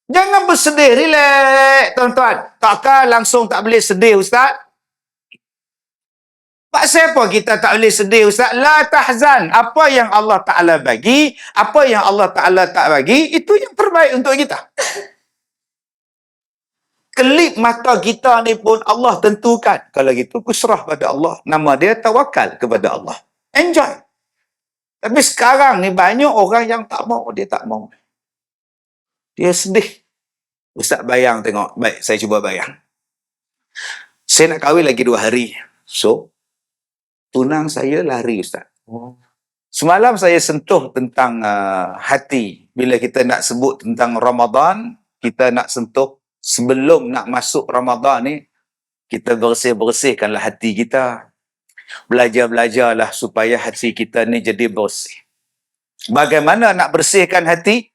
Jangan bersedih, relax tuan-tuan. Takkan langsung tak boleh sedih Ustaz? Pasal apa kita tak boleh sedih Ustaz? La tahzan. Apa yang Allah Ta'ala bagi, apa yang Allah Ta'ala tak bagi, itu yang terbaik untuk kita. Kelip mata kita ni pun Allah tentukan. Kalau gitu, kusrah pada Allah. Nama dia tawakal kepada Allah. Enjoy. Tapi sekarang ni banyak orang yang tak mau. Dia tak mau. Dia sedih. Ustaz bayang tengok. Baik, saya cuba bayang. Saya nak kahwin lagi 2 hari. So, tunang saya lari Ustaz. Semalam saya sentuh tentang hati. Bila kita nak sebut tentang Ramadan, kita nak sentuh sebelum nak masuk Ramadan ni, kita bersihkanlah hati kita. Belajarlah supaya hati kita ni jadi bersih. Bagaimana nak bersihkan hati?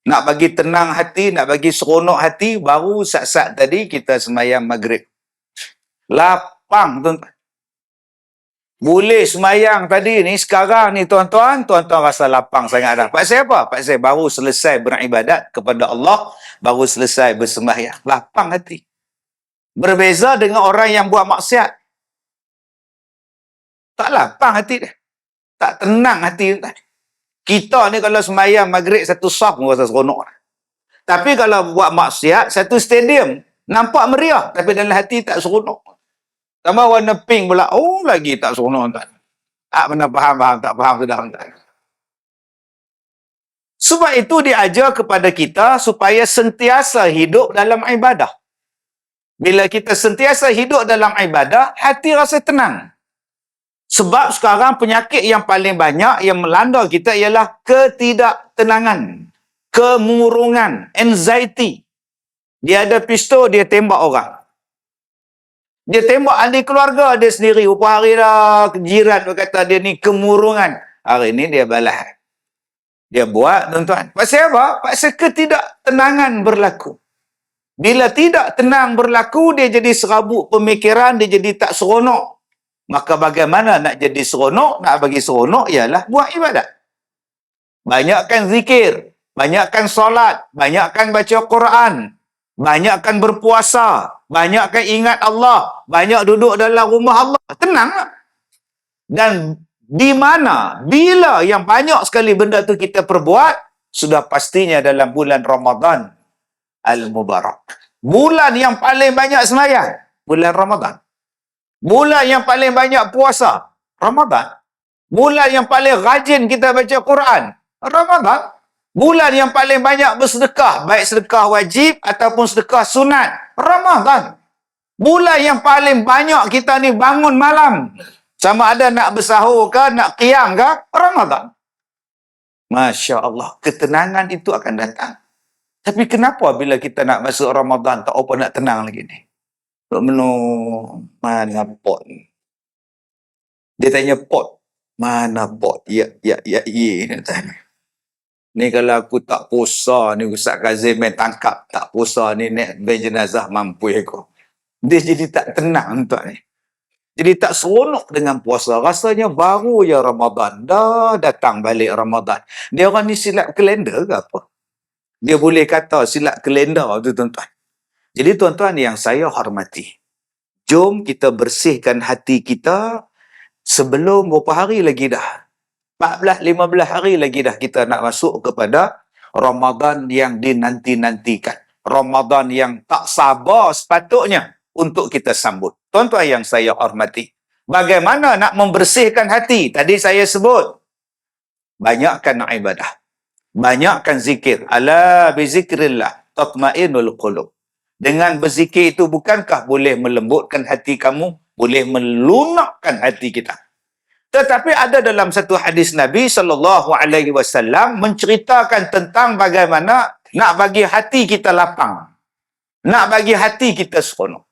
Nak bagi tenang hati, nak bagi seronok hati, baru saat-saat tadi kita sembahyang maghrib. Lapang tuan-tuan. Boleh semayang tadi ni, sekarang ni tuan-tuan rasa lapang sangat dah. Pasal apa? Pasal baru selesai beribadat kepada Allah, baru selesai bersembahyang. Lapang hati. Berbeza dengan orang yang buat maksiat. Tak lapang hati dia. Tak tenang hati dia. Kita ni kalau sembahyang maghrib satu saf pun rasa seronok. Tapi kalau buat maksiat, satu stadium, nampak meriah. Tapi dalam hati tak seronok. Tambah warna pink pula. Oh, lagi tak seronok tuan. Tak pernah faham, tak faham sudah tuan. Sebab itu diajar kepada kita supaya sentiasa hidup dalam ibadah. Bila kita sentiasa hidup dalam ibadah, hati rasa tenang. Sebab sekarang penyakit yang paling banyak yang melanda kita ialah ketidaktenangan, kemurungan, anxiety. Dia ada pistol, dia tembak orang. Dia tembak ahli keluarga dia sendiri. Upah hari dah jiran berkata dia ni kemurungan. Hari ni dia balas. Dia buat tuan-tuan. Pasal apa? Pasal ketidaktenangan berlaku. Bila tidak tenang berlaku, dia jadi serabut pemikiran, dia jadi tak seronok. Maka bagaimana nak jadi seronok? Nak bagi seronok ialah buat ibadat. Banyakkan zikir, banyakkan solat, banyakkan baca Quran, banyakkan berpuasa, banyakkan ingat Allah, banyak duduk dalam rumah Allah. Tenang. Dan di mana, bila yang banyak sekali benda tu kita perbuat, sudah pastinya dalam bulan Ramadan Al-Mubarak. Bulan yang paling banyak sembahyang, bulan Ramadan. Bulan yang paling banyak puasa, Ramadan. Bulan yang paling rajin kita baca Quran, Ramadan. Bulan yang paling banyak bersedekah, baik sedekah wajib ataupun sedekah sunat, Ramadan. Bulan yang paling banyak kita ni bangun malam, sama ada nak bersahur ke, nak qiyam ke, Ramadan. Masya Allah, ketenangan itu akan datang. Tapi kenapa bila kita nak masuk Ramadan, tak apa nak tenang lagi ni? Menu mana pot? Dia tanya pot. Mana pot? Ya. Ni kalau aku tak puasa ni, Ustaz Kazim main tangkap. Tak puasa ni, naik ben jenazah mampu aku. Dia jadi tak tenang tuan ni. Jadi tak seronok dengan puasa. Rasanya baru ya Ramadan. Dah datang balik Ramadan. Dia orang ni silap kalender ke apa? Dia boleh kata silap kalender tu tuan-tuan. Jadi tuan-tuan yang saya hormati, jom kita bersihkan hati kita sebelum berapa hari lagi dah. 14-15 hari lagi dah kita nak masuk kepada Ramadan yang dinanti-nantikan. Ramadan yang tak sabar sepatutnya untuk kita sambut. Tuan-tuan yang saya hormati, bagaimana nak membersihkan hati? Tadi saya sebut, banyakkan ibadah. Banyakkan zikir. Ala bizikrillah tatmainul qulub. Dengan berzikir itu bukankah boleh melembutkan hati kamu? Boleh melunakkan hati kita. Tetapi ada dalam satu hadis Nabi SAW menceritakan tentang bagaimana nak bagi hati kita lapang. Nak bagi hati kita seronok.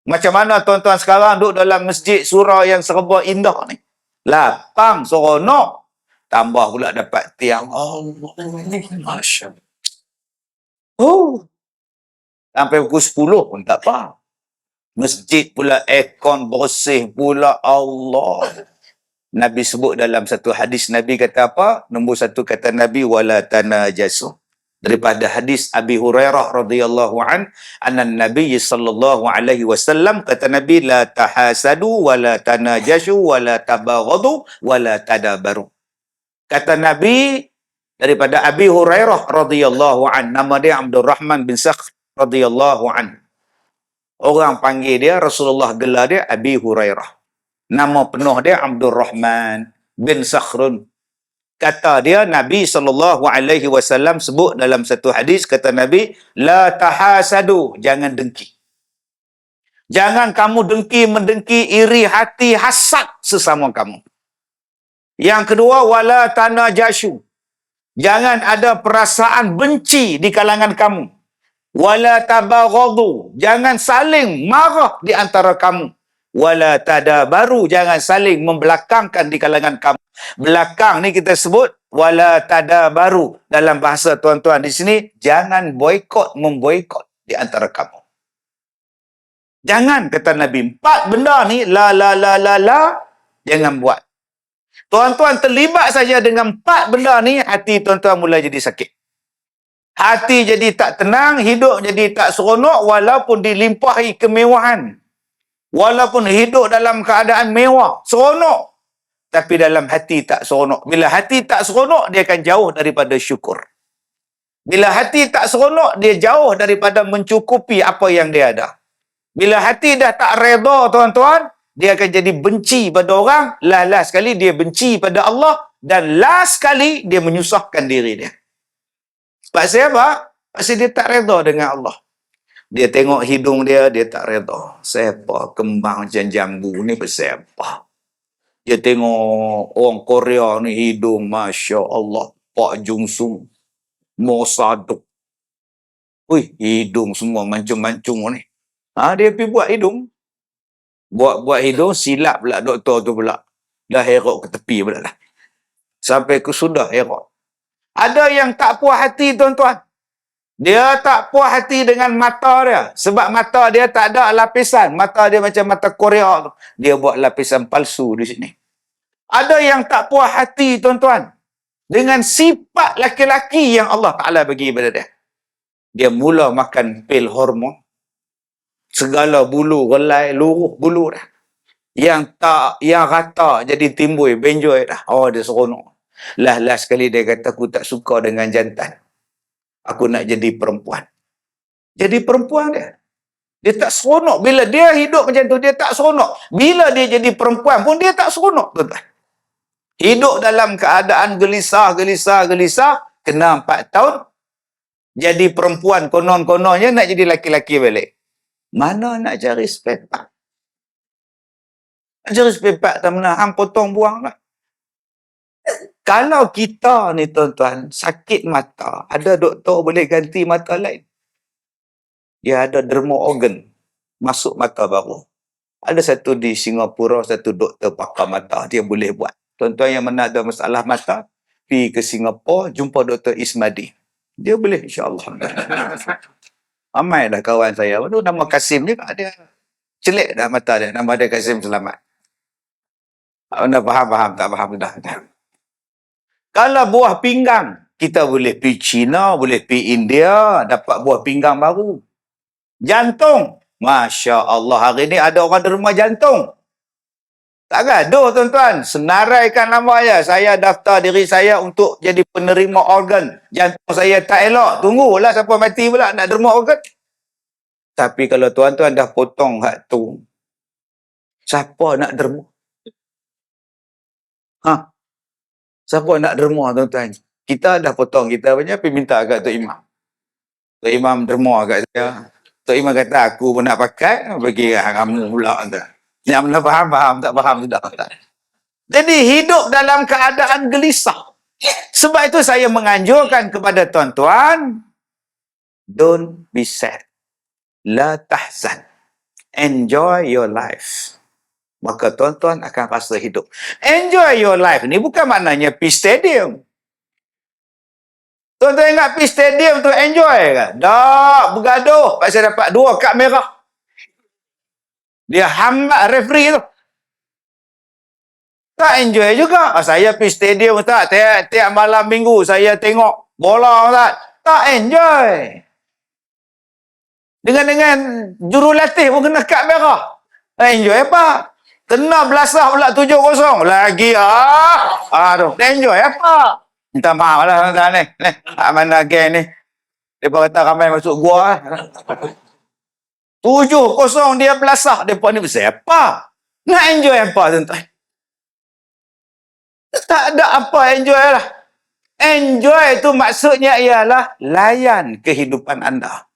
Macam mana tuan-tuan sekarang duduk dalam masjid surau yang serba indah ni. Lapang, seronok. Tambah pula dapat tiang. Allah, Masya Allah. Oh. Sampai pukul 10 pun tak apa. Masjid pula aircon bersih pula. Allah. Nabi sebut dalam satu hadis, Nabi kata apa? Nombor 1 kata Nabi, wala tanajasu. Daripada hadis Abi Hurairah radhiyallahu an, anna Nabi sallallahu alaihi wasallam, kata Nabi, la tahasadu wa la tanajashu wa la tabaghadu wa la tadabaru. Kata Nabi daripada Abi Hurairah radhiyallahu an, nama dia Abdul Rahman bin Sakhr radhiyallahu an. Orang panggil dia, Rasulullah gelar dia Abi Hurairah. Nama penuh dia Abdul Rahman bin Sakhrun. Kata dia, Nabi SAW sebut dalam satu hadis, kata Nabi, la tahasadu, jangan dengki. Jangan kamu dengki, mendengki, iri hati, hasad sesama kamu. Yang kedua, wala tanajashu. Jangan ada perasaan benci di kalangan kamu. Wala tabaghadu. Jangan saling marah di antara kamu. Wala tadabaru, jangan saling membelakangkan di kalangan kamu. Belakang ni kita sebut wala tadabaru. Dalam bahasa tuan-tuan di sini, jangan boikot, memboikot di antara kamu. Jangan, kata Nabi, 4 benda ni la jangan buat. Tuan-tuan terlibat saja dengan 4 benda ni, hati tuan-tuan mula jadi sakit. Hati jadi tak tenang, hidup jadi tak seronok walaupun dilimpahi kemewahan. Walaupun hidup dalam keadaan mewah, seronok. Tapi dalam hati tak seronok. Bila hati tak seronok, dia akan jauh daripada syukur. Bila hati tak seronok, dia jauh daripada mencukupi apa yang dia ada. Bila hati dah tak redha, tuan-tuan, dia akan jadi benci pada orang. Last sekali dia benci pada Allah. Dan last sekali dia menyusahkan diri dia. Sebab siapa? Pasal dia tak redha dengan Allah. Dia tengok hidung dia, dia tak redha. Siapa kembang macam jambu ni pasal apa? Dia tengok orang Korea ni hidung, Masya Allah, Pak Jung Sung, Mo Saduk. Wih, hidung semua mancung-mancung ni. Dia pergi buat hidung. Buat hidung, silap pula doktor tu pula. Dah herok ke tepi pula lah. Sampai ke sudah herok. Ada yang tak puas hati, tuan-tuan. Dia tak puas hati dengan mata dia. Sebab mata dia tak ada lapisan. Mata dia macam mata Korea tu. Dia buat lapisan palsu di sini. Ada yang tak puas hati, tuan-tuan, dengan sifat laki-laki yang Allah Ta'ala bagi kepada dia. Dia mula makan pil hormon. Segala bulu relai, luruh bulu dah. Yang rata jadi timbul, benjoy dah. Dia seronok. Last sekali dia kata, aku tak suka dengan jantan. Aku nak jadi perempuan. Jadi perempuan dia. Dia tak seronok. Bila dia hidup macam tu, dia tak seronok. Bila dia jadi perempuan pun, dia tak seronok, tuan-tuan. Hidup dalam keadaan gelisah. Kena 4 tahun. Jadi perempuan, konon-kononnya nak jadi laki-laki balik. Mana nak cari spare part? Nak cari spare part tak mana, hang potong buang lah. Kalau kita ni, tuan-tuan, sakit mata, ada doktor boleh ganti mata lain. Dia ada derma organ masuk mata baru. Ada satu di Singapura, satu doktor pakar mata, dia boleh buat. Tuan-tuan yang mana ada masalah mata, pergi ke Singapura, jumpa Dr. Ismadi. Dia boleh, insya-Allah. Ramai dah kawan saya. Waduh, nama Kasim je, dia celik dah mata dia. Nama dia Kasim Selamat. Anda faham, tak faham dah. Kalau buah pinggang, kita boleh pergi China, boleh pergi India, dapat buah pinggang baru. Jantung, Masya Allah, hari ni ada orang derma jantung. Tak gaduh, tuan-tuan. Senaraikan nama je. Saya daftar diri saya untuk jadi penerima organ. Jantung saya tak elok. Tunggulah siapa mati pula nak derma organ. Tapi kalau tuan-tuan dah potong hak tu, siapa nak derma? Siapa nak derma, tuan-tuan? Kita dah potong, kita punya pergi minta kat Tok Imam. Tok Imam derma kat saya. Tok Imam kata, aku pun nak pakai, bagi kamu pula. Yang mana faham, tak faham sudah. Jadi hidup dalam keadaan gelisah. Sebab itu saya menganjurkan kepada tuan-tuan, don't be sad. La tahzan. Enjoy your life. Maka tuan-tuan akan rasa hidup. Enjoy your life ni bukan maknanya pergi stadium. Tuan-tuan ingat pergi stadium tu enjoy ke? Tak, bergaduh. Pasal dapat 2 kad merah. Dia hambat referee tu. Tak enjoy juga. Saya pergi stadium tak. Tiap malam minggu saya tengok bola tak. Tak enjoy. Dengan jurulatih pun kena kad merah. Enjoy apa? Kena belasah pula 7-0. Lagi aduh, enjoy apa? Minta maaf lah tuan-tuan ni. Mana geng ni. Depa kata ramai masuk gua. 7-0 dia belasah. Depa ni besar apa? Nak enjoy apa tuan-tuan? Tak ada apa enjoy lah. Enjoy tu maksudnya ialah layan kehidupan anda.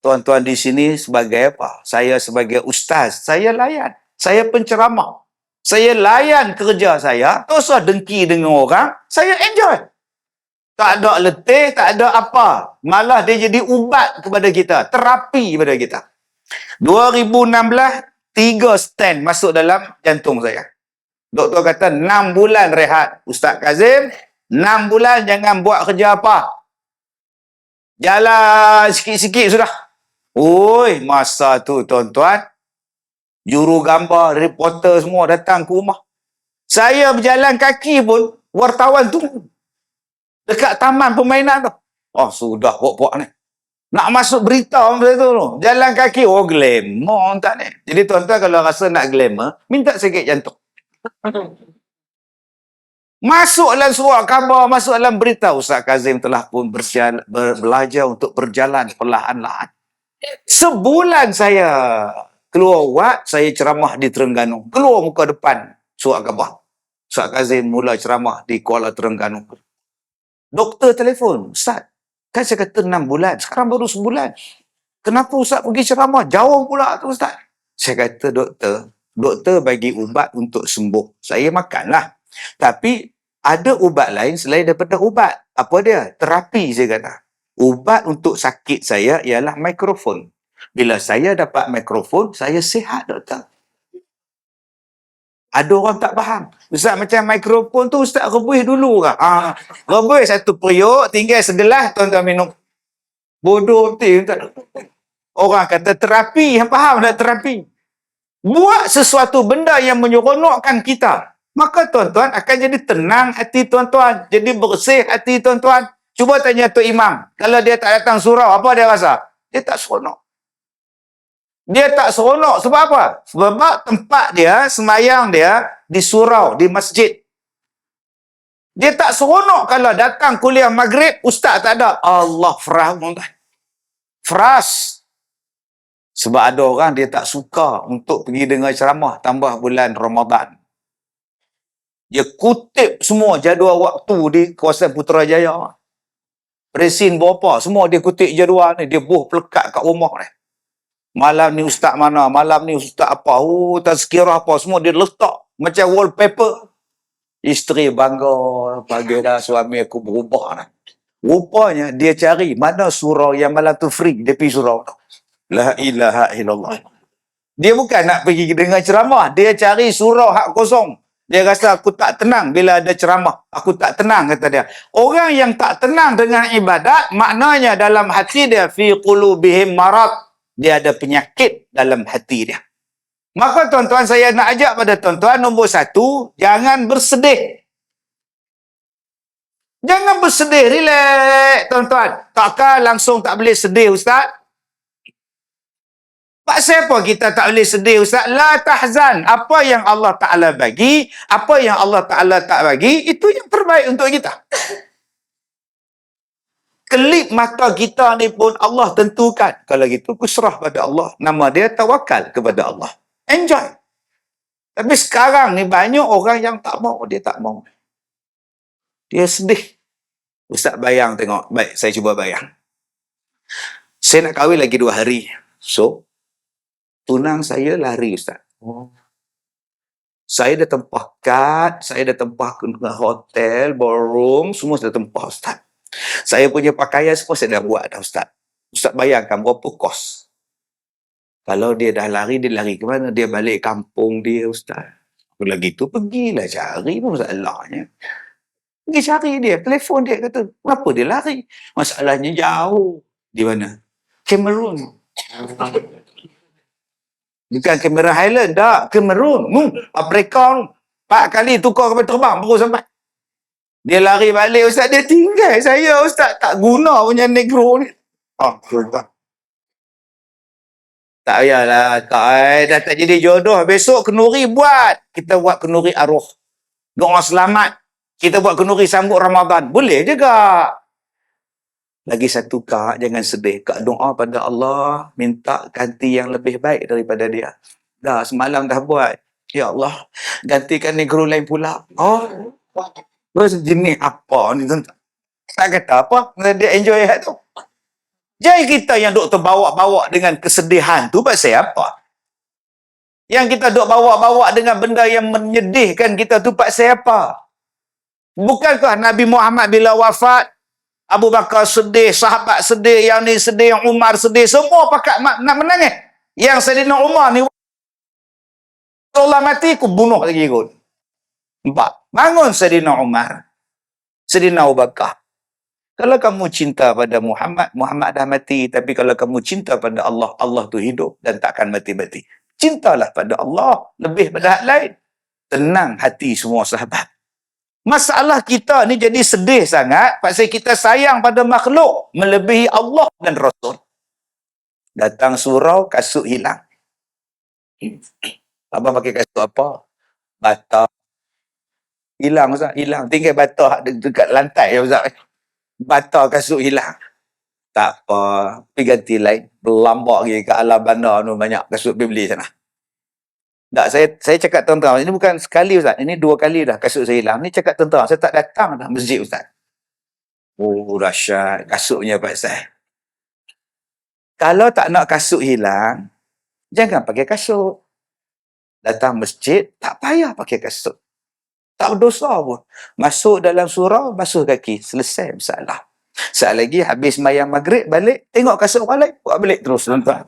Tuan-tuan di sini sebagai apa? Saya sebagai ustaz, saya layan. Saya penceramah. Saya layan kerja saya. Tak usah dengki dengan orang. Saya enjoy. Tak ada letih, tak ada apa. Malah dia jadi ubat kepada kita. Terapi kepada kita. 2016, 3 stent masuk dalam jantung saya. Doktor kata 6 bulan rehat. Ustaz Kazim, 6 bulan jangan buat kerja apa. Jalan sikit-sikit sudah. Oi, masa tu tuan-tuan, juru gambar, reporter semua datang ke rumah. Saya berjalan kaki pun, wartawan tu dekat taman permainan tu. Oh, sudah pok-pok ni. Nak masuk berita macam tu. Jalan kaki, glamour tak ni. Jadi tuan-tuan kalau rasa nak glamour, minta sikit jantung. Masuk dalam surat khabar, masuk dalam berita. Ustaz Kazim telah pun belajar untuk berjalan perlahan-lahan. Sebulan saya keluar wad, saya ceramah di Terengganu. Keluar muka depan surat khabar. Ustaz Kazim mula ceramah di Kuala Terengganu. Doktor telefon, Ustaz, kan saya kata 6 bulan, sekarang baru sebulan. Kenapa Ustaz pergi ceramah? Jauh pula tu Ustaz. Saya kata, doktor bagi ubat untuk sembuh. Saya makanlah. Tapi ada ubat lain selain daripada ubat. Apa dia? Terapi saya kata. Ubat untuk sakit saya ialah mikrofon. Bila saya dapat mikrofon, saya sihat doktor. Ada orang tak faham. Ustaz macam mikrofon tu Ustaz rebus dulu ke? Rebus satu periuk, tinggal segelas tuan-tuan minum. Bodoh betul. Orang kata terapi, yang faham tak terapi? Buat sesuatu benda yang menyeronokkan kita. Maka tuan-tuan akan jadi tenang hati tuan-tuan. Jadi bersih hati tuan-tuan. Cuba tanya Tok Imam. Kalau dia tak datang surau, apa dia rasa? Dia tak seronok. Dia tak seronok. Sebab apa? Sebab tempat dia, semayang dia, di surau, di masjid. Dia tak seronok kalau datang kuliah maghrib, ustaz tak ada. Allah, Fras. Sebab ada orang dia tak suka untuk pergi dengar ceramah tambah bulan Ramadan. Dia kutip semua jadual waktu di kawasan Putrajaya. Resin berapa, semua dia kutip jadual ni. Dia pelekat kat rumah ni. Malam ni ustaz mana, malam ni ustaz apa, tazkirah apa, semua dia letak macam wallpaper. Isteri bangga, pagi dah suami aku berubah dah. Rupanya dia cari mana surau yang malam tu free, dia pergi surau tu. La ilaha illallah. Dia bukan nak pergi dengar ceramah, dia cari surau hak kosong. Dia rasa aku tak tenang bila ada ceramah. Aku tak tenang, kata dia. Orang yang tak tenang dengan ibadat, maknanya dalam hati dia, fi qulubihim marad. Dia ada penyakit dalam hati dia. Maka tuan-tuan, saya nak ajak pada tuan-tuan, nombor 1, jangan bersedih. Jangan bersedih, relax tuan-tuan. Takkan langsung tak boleh sedih ustaz? Pasal apa kita tak boleh sedih ustaz? La tahzan. Apa yang Allah Ta'ala bagi, apa yang Allah Ta'ala tak bagi, itu yang terbaik untuk kita. Kelip mata kita ni pun Allah tentukan. Kalau gitu, kusrah pada Allah. Nama dia tawakal kepada Allah. Enjoy. Tapi sekarang ni banyak orang yang tak mau. Dia tak mau. Dia sedih. Ustaz bayang tengok. Baik, saya cuba bayang. Saya nak kahwin lagi 2 hari. So, tunang saya lari ustaz. Saya dah tempah kad, saya dah tempah ke hotel, ballroom, semua dah tempah ustaz. Saya punya pakaian semua saya dah buat dah ustaz. Ustaz bayangkan berapa kos. Kalau dia dah lari, dia lari ke mana? Dia balik kampung dia ustaz. Kalau gitu pergilah cari, apa masalahnya? Pergi cari dia, telefon dia kata, kenapa dia lari? Masalahnya jauh. Di mana? Cameroon. Bukan Cameron Highland, tak. Cameroon. Afrika. 4 kali tukar kapal terbang baru sampai. Dia lari balik, Ustaz, dia tinggal saya, Ustaz. Tak guna punya negro ni. Oh, Ustaz. Tak payahlah. Dah tak jadi jodoh. Besok kenduri buat. Kita buat kenduri arwah. Doa selamat. Kita buat kenduri sambut Ramadan. Boleh juga. Lagi satu, Kak, jangan sedih. Kak doa pada Allah, minta ganti yang lebih baik daripada dia. Dah, semalam dah buat. Ya Allah, gantikan negro lain pula. Oh, terus jenis apa ni, tuan? Tak kata apa, dia enjoy tu. Jangan kita yang duk terbawa-bawa dengan kesedihan tu, pasal apa? Yang kita duk bawa-bawa dengan benda yang menyedihkan kita tu, pasal apa? Bukankah Nabi Muhammad bila wafat, Abu Bakar sedih, sahabat sedih, yang ni sedih, yang Umar sedih, semua pakat nak menangis. Yang Sayyidina Umar ni, Allah mati, aku bunuh lagi kot. Nampak? Bangun Sayyidina Umar, Sayyidina Abu Bakar. Kalau kamu cinta pada Muhammad, Muhammad dah mati. Tapi kalau kamu cinta pada Allah, Allah tu hidup dan takkan mati-mati. Cintalah pada Allah, lebih pada hak lain. Tenang hati semua sahabat. Masalah kita ni jadi sedih sangat pasal kita sayang pada makhluk melebihi Allah dan Rasul. Datang surau, kasut hilang. Abang pakai kasut apa? Bata. Hilang, Ustaz. Hilang. Tinggal bata dekat lantai, Ustaz. Bata kasut hilang. Tak apa. Pergi ganti lain. Berlambak lagi ke alam bandar tu banyak kasut pergi beli sana. Tak, saya cakap terang-terang. Ini bukan sekali, Ustaz. Ini 2 kali dah kasut saya hilang. Ini cakap terang-terang. Saya tak datang dah masjid, Ustaz. Oh, dahsyat. Kasutnya pasal. Kalau tak nak kasut hilang, jangan pakai kasut. Datang masjid, tak payah pakai kasut. Tak berdosa pun. Masuk dalam surau, basuh kaki. Selesai masalah. Saat lagi habis mayang maghrib, balik, tengok kasut orang lain, buat balik terus, tuan-tuan.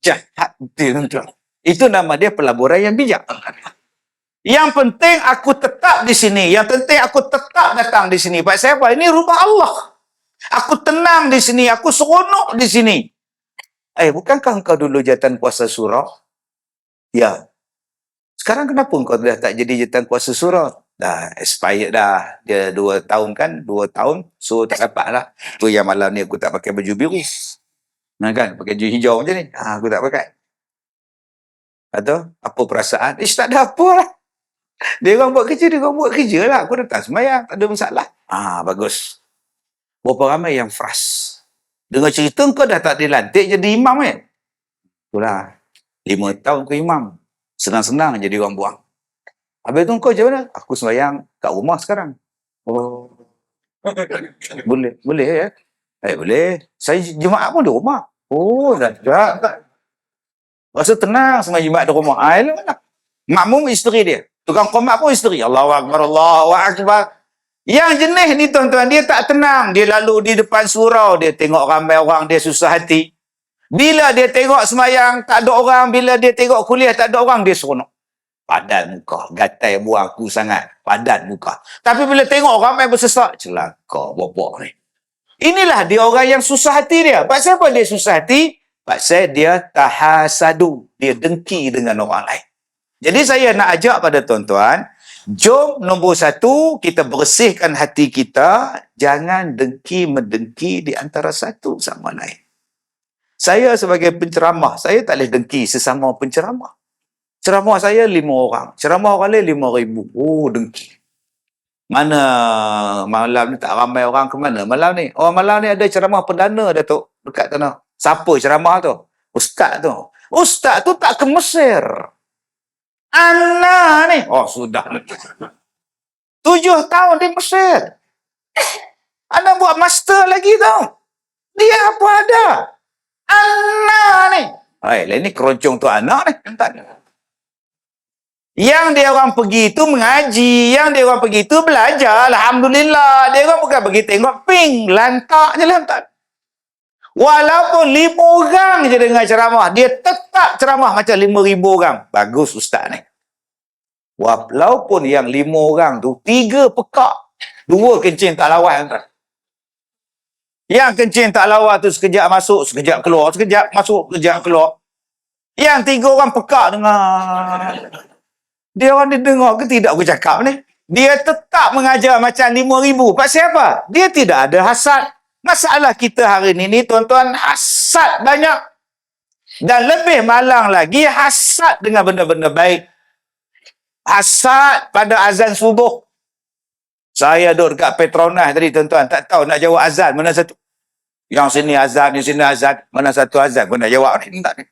Jahat dia, tuan-tuan. Itu nama dia pelaburan yang bijak. Yang penting aku tetap di sini. Yang penting aku tetap datang di sini. Pasal apa? Ini rumah Allah. Aku tenang di sini. Aku seronok di sini. Bukankah engkau dulu jawatan kuasa surau? Ya. Sekarang kenapa engkau dah tak jadi jawatan kuasa surau? Dah expired dah. Dia 2 tahun kan? 2 tahun. So tak dapat lah. Tu yang malam ni aku tak pakai baju biru. Nah kan? Pakai baju hijau macam ni. Aku tak pakai. Atau apa perasaan? Tak ada apa lah. Dia orang buat kerja, dia orang buat kerja lah. Aku datang sembahyang, tak ada masalah. Bagus. Berapa ramai yang frust. Dengar cerita kau dah tak dilantik jadi imam kan? Itulah. 5 tahun ke imam. Senang-senang jadi orang buang. Habis tu kau macam mana? Aku sembahyang kat rumah sekarang. Oh. Boleh. Boleh ya? Boleh. Saya jemaah pun di rumah. Oh, dah. Rasa tenang sama jemaah di rumah. Makmum isteri dia. Tukang qomat pun isteri. Allahu Akbar, Allahu Akbar. Yang jenis ni tuan-tuan, dia tak tenang. Dia lalu di depan surau, dia tengok ramai orang, dia susah hati. Bila dia tengok semayang, tak ada orang. Bila dia tengok kuliah, tak ada orang, dia seronok. Padan muka. Gatai buang aku sangat. Padan muka. Tapi bila tengok ramai bersesak, celaka bapak ni. Inilah dia orang yang susah hati dia. Pasal apa dia susah hati? Pasal dia tahasadu. Dia dengki dengan orang lain. Jadi saya nak ajak pada tuan-tuan, jom nombor 1, kita bersihkan hati kita. Jangan dengki-mendengki di antara satu sama lain. Saya sebagai penceramah, saya tak boleh dengki sesama penceramah. Ceramah saya 5 orang. Ceramah orang lain 5,000. Oh, dengki. Mana malam ni tak ramai orang ke mana malam ni? Oh, malam ni ada ceramah perdana, Datuk, dekat sana. Siapa ceramah tu? Ustaz tu. Ustaz tu tak ke Mesir. Anak ni. Oh, sudah. 7 tahun di Mesir. Anak buat master lagi tau. Dia apa ada? Anak ni. Ini keroncong tu anak ni. Yang dia orang pergi tu mengaji. Yang dia orang pergi tu belajar. Alhamdulillah. Dia orang bukan pergi tengok ping. Lantak je lah. Walaupun 5 orang je dengar ceramah, dia tetap ceramah macam 5,000 orang. Bagus ustaz ni. Walaupun yang 5 orang tu 3 pekak, 2 kencing tak lawan. Yang kencing tak lawan tu sekejap masuk, sekejap keluar, sekejap masuk, sekejap keluar. Yang 3 orang pekak dengar. Dia orang ni dengar ke tidak aku cakap ni? Dia tetap mengajar macam 5,000. Pasal apa? Dia tidak ada hasad. Masalah kita hari ini, tuan-tuan, hasad banyak. Dan lebih malang lagi, hasad dengan benda-benda baik. Hasad pada azan subuh. Saya duduk dekat Petronas tadi, tuan-tuan. Tak tahu nak jawab azan. Mana satu? Yang sini azan, yang sini azan. Mana satu azan pun nak jawab ni. Tak ni.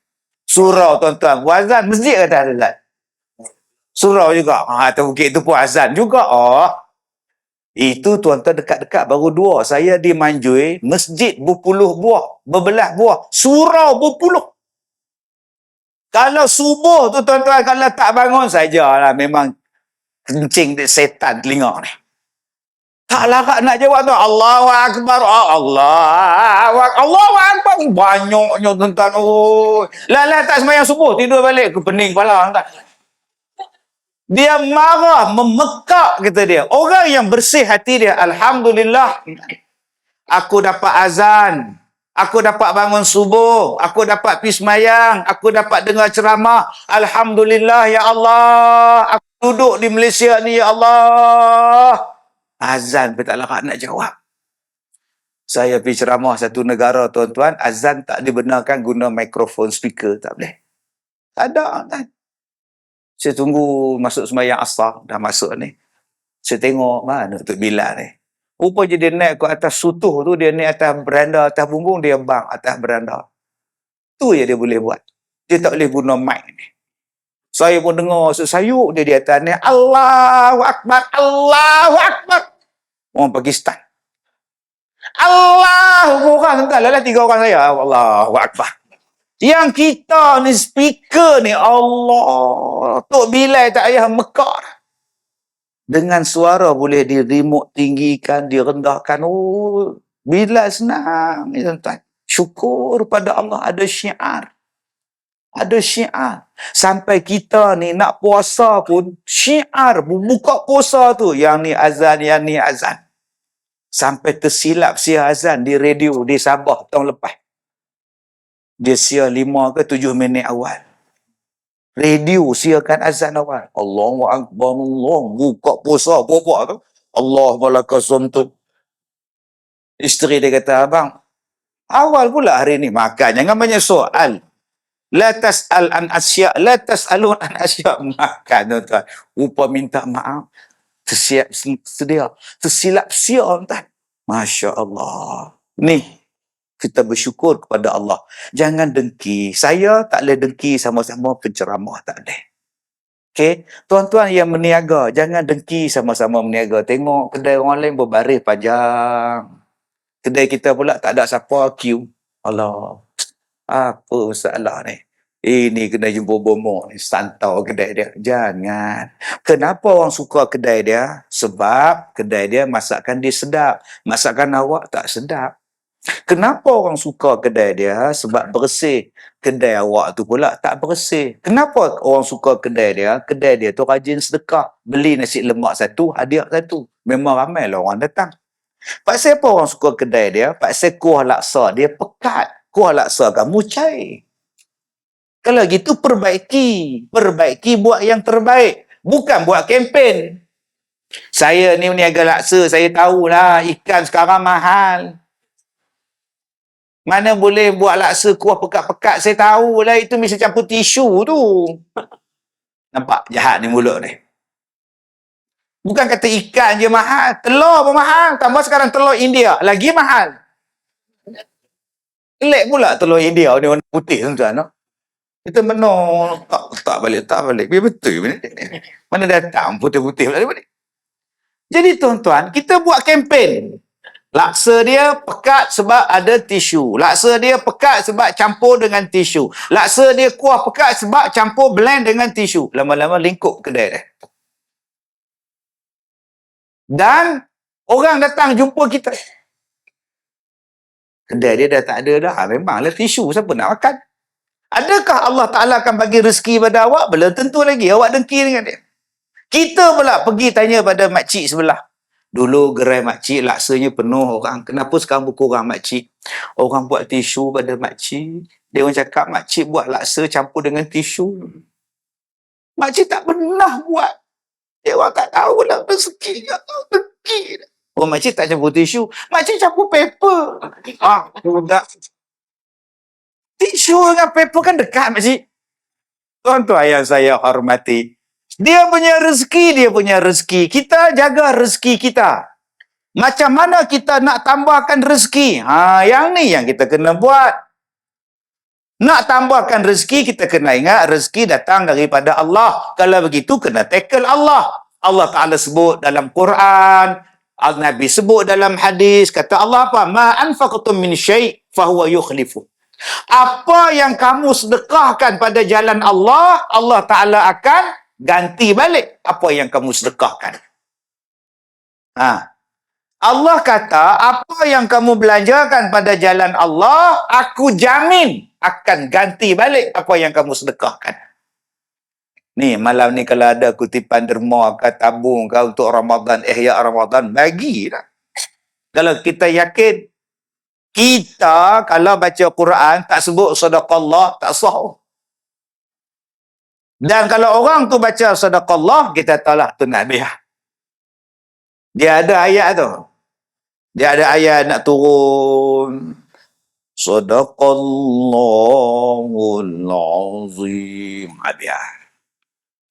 Surau, tuan-tuan. Azan masjid kata azan. Surau juga. Atas bukit tu pun azan juga. Oh. Itu tuan-tuan dekat-dekat baru 2. Saya di Manjui, masjid berpuluh buah. Berbelah buah. Surau berpuluh. Kalau subuh tu tuan-tuan, kalau tak bangun sajalah. Memang kencing setan telinga ni. Tak larat nak jawab tu. Allahu Akbar. Allahu Akbar. Banyaknya tuan-tuan. Oh. Lah tak sembahyang subuh. Tidur balik. Pening kepala. Dia marah, memekak, kata dia. Orang yang bersih hati dia. Alhamdulillah. Aku dapat azan. Aku dapat bangun subuh. Aku dapat pergi sembahyang. Aku dapat dengar ceramah. Alhamdulillah, ya Allah. Aku duduk di Malaysia ni, ya Allah. Azan pun tak larat nak jawab. Saya pergi ceramah satu negara, tuan-tuan. Azan tak dibenarkan guna mikrofon speaker. Tak boleh. Tak ada. Tak. Saya tunggu masuk sembahyang asar. Dah masuk ni. Saya tengok mana Tok Bilal ni. Rupanya dia naik ke atas sutuh tu. Dia naik atas beranda, atas bumbung. Dia bang atas beranda. Tu je dia boleh buat. Dia tak boleh guna mic ni. Saya pun dengar sayuk dia di atas ni. Allahu Akbar. Allahu Akbar. Orang Pakistan. Allahu Akbar. Entahlah 3 orang saya. Allahu Akbar. Yang kita ni speaker ni, Allah. Tok Bilal tak payah mekar. Dengan suara boleh di remote tinggikan, direndahkan. Oh, Bilal senang ni, tuan-tuan. Syukur pada Allah ada syiar. Ada syiar. Sampai kita ni nak puasa pun, syiar buka puasa tu. Yang ni azan, yang ni azan. Sampai tersilap siar azan di radio di Sabah tahun lepas. Dia siar 5 ke 7 minit awal. Radio siarkan azan awal. Allahu Akbar, Allah. Buka puasa, apa tu? Allah malaka somtu. Isteri dia kata, abang, awal pula hari ni makan. Jangan banyak soal. La tas'al an asya, la tas'alun an asya. Makan, tuan-tuan. Rupa minta maaf. Tersilap siar, tuan. Masya Allah. Ni, kita bersyukur kepada Allah. Jangan dengki. Saya tak boleh dengki sama-sama penceramah. Tak boleh. Okay? Tuan-tuan yang meniaga, jangan dengki sama-sama meniaga. Tengok kedai orang lain berbaris panjang. Kedai kita pula tak ada siapa queue. Allah. Apa masalah ni? Ini kedai jumpa bomo ni. Santau kedai dia. Jangan. Kenapa orang suka kedai dia? Sebab kedai dia masakan dia sedap. Masakan awak tak sedap. Kenapa orang suka kedai dia? Sebab bersih. Kedai awak tu pula tak bersih. Kenapa orang suka kedai dia? Kedai dia tu rajin sedekah. Beli nasi lemak satu, hadiah satu. Memang ramai lah orang datang. Pasal apa orang suka kedai dia? Pasal kuah laksa dia pekat. Kuah laksa kamu cair. Kalau gitu perbaiki. Perbaiki buat yang terbaik. Bukan buat kempen. Saya ni meniaga laksa. Saya tahulah ikan sekarang mahal. Mana boleh buat laksa kuah pekat-pekat. Saya tahulah itu mesti campur tisu tu. Nampak jahat ni mulut ni. Bukan kata ikan je mahal. Telur pun mahal. Tambah sekarang telur India. Lagi mahal. Elek pula telur India ni warna putih, tuan-tuan. Kita menang. Tak balik. Biar betul. Mana datang putih-putih balik. Jadi tuan-tuan, kita buat kempen. Laksa dia pekat sebab ada tisu. Laksa dia pekat sebab campur dengan tisu. Laksa dia kuah pekat sebab campur blend dengan tisu. Lama-lama lingkup kedai dia. Dan orang datang jumpa kita. Kedai dia dah tak ada dah. Memanglah tisu. Siapa nak makan? Adakah Allah Ta'ala akan bagi rezeki pada awak? Belum tentu lagi. Awak dengki dengan dia. Kita pula pergi tanya pada makcik sebelah. Dulu gerai makcik laksanya penuh orang. Kenapa sekarang berkurang makcik? Orang buat tisu pada makcik. Dia orang cakap makcik buat laksa campur dengan tisu. Makcik tak pernah buat. Dia orang tak tahu lah rezeki. Tak tahu rezeki. Oh, makcik tak campur tisu. Makcik campur paper. Budak. Tisu dengan paper kan dekat, makcik. Tuan-tuan yang saya hormati. Dia punya rezeki. Kita jaga rezeki kita. Macam mana kita nak tambahkan rezeki? Yang ni yang kita kena buat. Nak tambahkan rezeki, kita kena ingat rezeki datang daripada Allah. Kalau begitu, kena tackle Allah. Allah Ta'ala sebut dalam Quran, Al-Nabi sebut dalam hadis, kata Allah apa? Ma anfaqtum min syai' fahuwa yukhlifu. Apa yang kamu sedekahkan pada jalan Allah, Allah Ta'ala akan ganti balik apa yang kamu sedekahkan. Allah kata, apa yang kamu belanjakan pada jalan Allah, aku jamin akan ganti balik apa yang kamu sedekahkan. Ni, malam ni kalau ada kutipan derma ke tabung ke untuk Ramadan, ihya Ramadan, bagilah. Kalau kita yakin, kita kalau baca Quran, tak sebut sadaqallah, tak sah. Dan kalau orang tu baca sadaqallah, kita tahu lah tu Nabi. Dia ada ayat tu. Dia ada ayat nak turun. Sadaqallahul azim.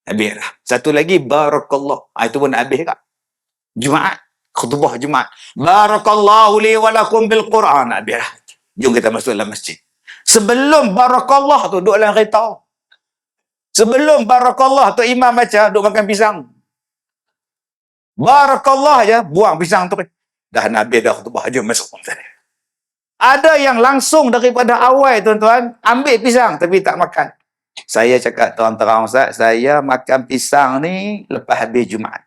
Habis lah. Satu lagi, barakallah. Itu pun habis tak? Jumaat. Khutbah Jumaat. Barakallahu li walakum bil Quran. Habis lah. Jom kita masuk dalam masjid. Sebelum barakallah tu, duduk dalam kereta. Sebelum barakallah tu, imam baca, duduk makan pisang. Barakallah je, buang pisang tu. Dah Nabi dah khutbah, jom masuk. Ada yang langsung daripada awal, tuan-tuan, ambil pisang tapi tak makan. Saya cakap terang-terang, Ustaz, saya makan pisang ni lepas habis Jumaat.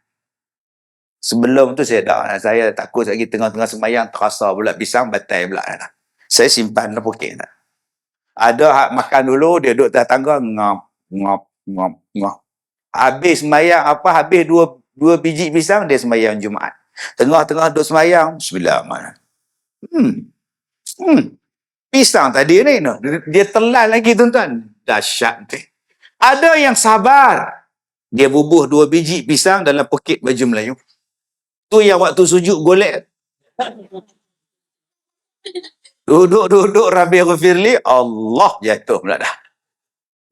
Sebelum tu saya takut lagi tengah-tengah sembahyang terasa pula pisang batal pula. Saya simpan dalam poket. Ada makan dulu, dia duduk atas tangga, ngap. Habis sembahyang habis dua biji pisang, dia sembahyang Jumaat. Tengah-tengah duduk sembahyang, bismillahirrahmanirrahim. Pisang tadi ni, dia telan lagi, tuan-tuan. Dahsyat. Ada yang sabar. Dia bubuh 2 biji pisang dalam poket baju Melayu. Tu yang waktu sujud golek. Duduk Rabbi Ghafirli, Allah jatuh pula dah.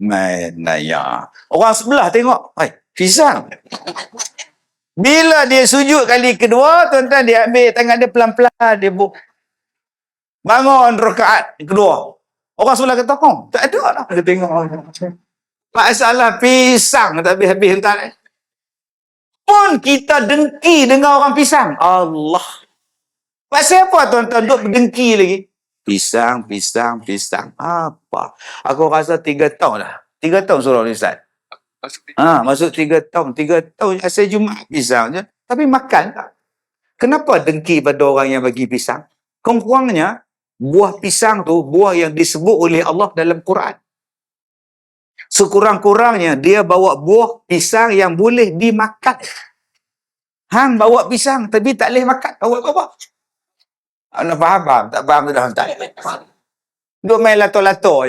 Manaya. Orang sebelah tengok, pisang. Bila dia sujud kali kedua, tuan-tuan, dia ambil tangan dia pelan-pelan, dia bangun rakaat kedua. Orang sebelah kata, tak ada lah. Dia tengok. Masalah pisang tak habis-habis entah. Pun kita dengki dengan orang pisang. Allah. Pasal apa tuan-tuan duk berdengki lagi? Pisang. Apa? Aku rasa 3 tahun lah. 3 tahun surau ni, Ustaz. Masuk 3 tahun. 3 tahun asal Jumaat pisang je. Tapi makan tak? Kenapa dengki pada orang yang bagi pisang? Kurang-kurangnya, buah pisang tu, buah yang disebut oleh Allah dalam Quran. Sekurang-kurangnya, dia bawa buah pisang yang boleh dimakan. Hang bawa pisang, tapi tak boleh makan. Bawa apa? Anda faham? Tak faham dah. Duk main lato-lato.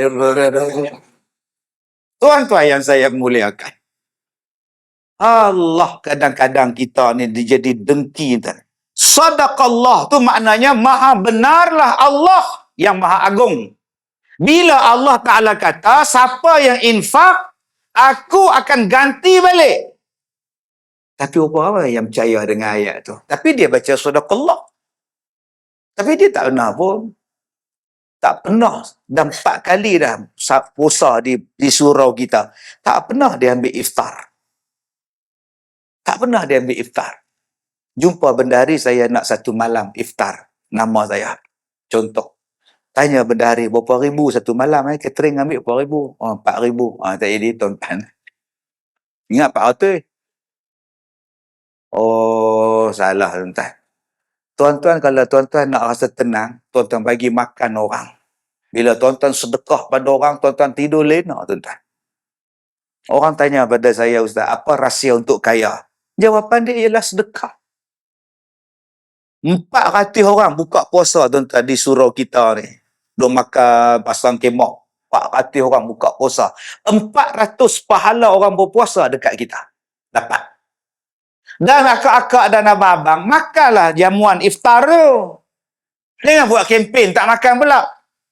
Tuan-tuan yang saya muliakan. Allah, kadang-kadang kita ni jadi dengki. Sadaqallah tu maknanya maha benarlah Allah yang maha agung. Bila Allah Ta'ala kata, siapa yang infak, aku akan ganti balik. Tapi apa yang percaya dengan ayat tu? Tapi dia baca sadaqallah. Tapi dia tak pernah pun. Tak pernah. Dah 4 kali dah puasa di surau kita. Tak pernah dia ambil iftar. Tak pernah dia ambil iftar. Jumpa bendahari, saya nak 1 malam iftar. Nama saya. Contoh. Tanya bendahari, berapa ribu 1 malam? Catering ambil berapa ribu? 4,000. Tak jadi, tuan-tuan. Ingat 400. Salah, tuan-tuan. Tuan-tuan, kalau tuan-tuan nak rasa tenang, tuan-tuan bagi makan orang. Bila tuan-tuan sedekah pada orang, tuan-tuan tidur lena, tuan-tuan. Orang tanya pada saya, Ustaz, apa rahsia untuk kaya? Jawapan dia ialah sedekah. 400 orang buka puasa, tuan-tuan, di surau kita ni. Duk makan pasang kemah. 400 orang buka puasa. 400 pahala orang berpuasa dekat kita. Dapat. Dan akak-akak dan abang-abang, makanlah jamuan iftar tu. Jangan buat kempen tak makan pula.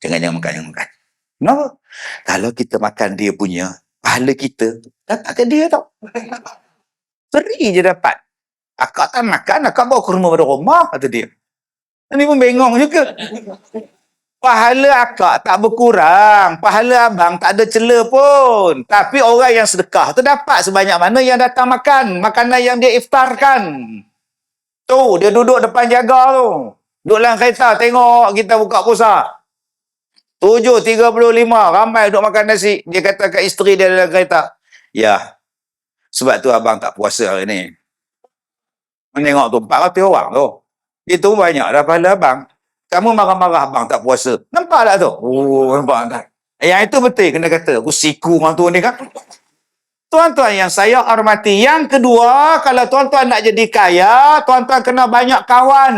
Jangan makan, jangan makan. No. Kalau kita makan dia punya, pahala kita datang ke dia tau. Free je dapat. Akak tak makan, akak bawa kurma pada rumah, kata dia. Ini pun bengong juga. Pahala akak tak berkurang. Pahala abang tak ada cela pun. Tapi orang yang sedekah tu dapat sebanyak mana yang datang makan. Makanan yang dia iftarkan. Tu, dia duduk depan jaga tu. Duduk dalam kereta, tengok kita buka puasa. 7.35, ramai duduk makan nasi. Dia kata kat isteri dia dalam kereta. Ya, sebab tu abang tak puasa hari ni. Menengok tu, 400 orang tu. Itu banyak dah pahala abang. Kamu marah-marah abang tak puasa. Nampak tak tu? Oh, nampak tak? Yang itu betul kena kata. Aku siku orang tu ni kan. Tuan-tuan yang saya hormati. Yang kedua, kalau tuan-tuan nak jadi kaya, tuan-tuan kena banyak kawan.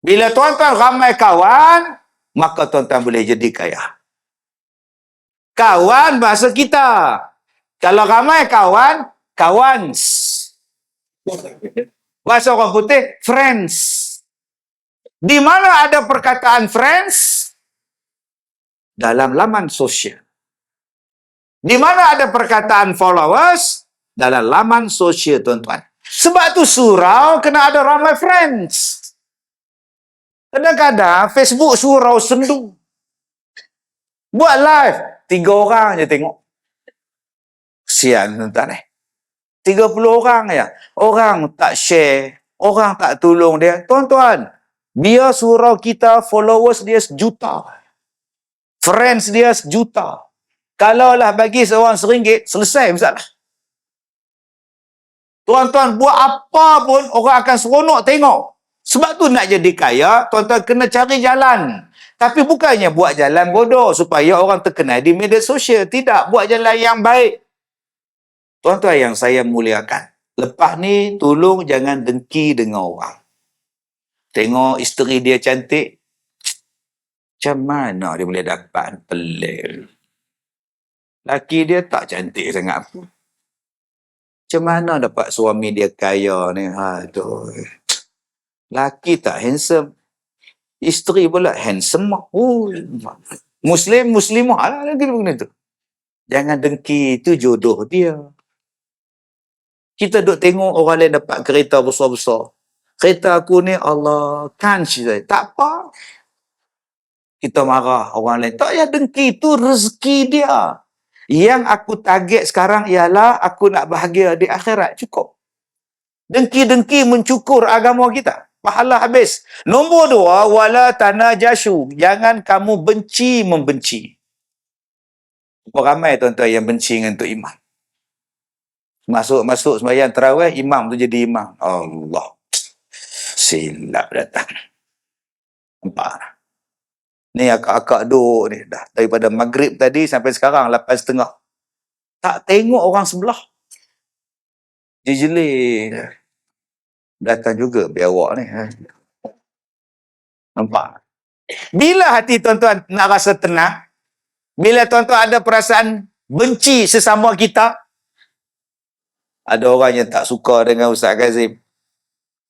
Bila tuan-tuan ramai kawan, maka tuan-tuan boleh jadi kaya. Kawan bahasa kita. Kalau ramai kawan, kawans. Bahasa orang putih, friends. Di mana ada perkataan friends? Dalam laman sosial. Di mana ada perkataan followers? Dalam laman sosial, tuan-tuan. Sebab tu surau kena ada ramai friends. Kadang-kadang Facebook surau sendu. Buat live, 3 orang je tengok. Kesian tuan-tuan 30 orang ya. Orang tak share, orang tak tolong dia. Tuan-tuan, dia surau kita, followers dia 1 juta. Friends dia 1 juta. Kalaulah bagi seorang RM1, selesai masalah. Tuan-tuan buat apa pun, orang akan seronok tengok. Sebab tu nak jadi kaya, tuan-tuan kena cari jalan. Tapi bukannya buat jalan bodoh supaya orang terkenal di media sosial. Tidak, buat jalan yang baik. Tuan-tuan yang saya muliakan, lepas ni tolong jangan dengki dengan orang. Tengok isteri dia cantik, macam mana dia boleh dapat? Pelik. Laki dia tak cantik sangat pun. Macam mana dapat suami dia kaya ni? Aduh. Laki tak handsome. Isteri pula handsome. Muslimah lah lagi benda tu. Jangan dengki, itu jodoh dia. Kita duk tengok orang lain dapat kereta besar-besar. Kereta aku ni, Allah, kan saya. Tak apa. Kita marah orang lain. Tak payah dengki, itu rezeki dia. Yang aku target sekarang ialah aku nak bahagia di akhirat. Cukup. Dengki-dengki mencukur agama kita. Pahala habis. Nombor 2, wala tanajashu. Jangan kamu benci membenci. Ramai tuan-tuan yang benci dengan Tok Imam. Masuk sembahyang tarawih, imam tu jadi imam. Allah. Silap datang. Nampak? Ni akak-akak duk ni. Dah daripada maghrib tadi sampai sekarang 8.30. Tak tengok orang sebelah. Jejeling. Datang juga biawak ni. Nampak? Bila hati tuan-tuan nak rasa tenang, bila tuan-tuan ada perasaan benci sesama kita, ada orang yang tak suka dengan Ustaz Kazim.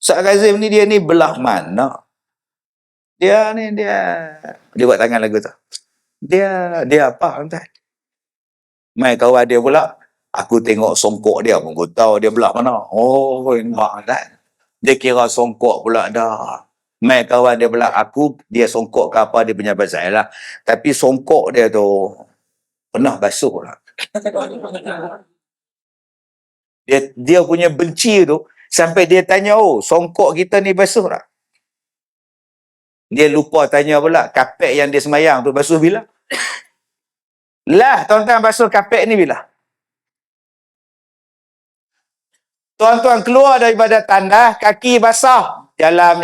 Ustaz Kazim ni dia ni belah mana? Dia buat tangan lagu tu. Dia apa tuan? Mai kawan dia pula, aku tengok songkok dia pun aku tahu dia belah mana. Oh, nampak tak? Dia kira songkok pula dah. Mai kawan dia pula, dia songkok ke apa dia punya pasal lah. Tapi songkok dia tu pernah basuh lah. Dia punya benci tu sampai dia tanya, oh, songkok kita ni basuh tak? Dia lupa tanya pula, kapek yang dia semayang tu basuh bila? Lah, tuan-tuan basuh kapek ni bila? Tuan-tuan keluar daripada tandas, kaki basah. Jalan,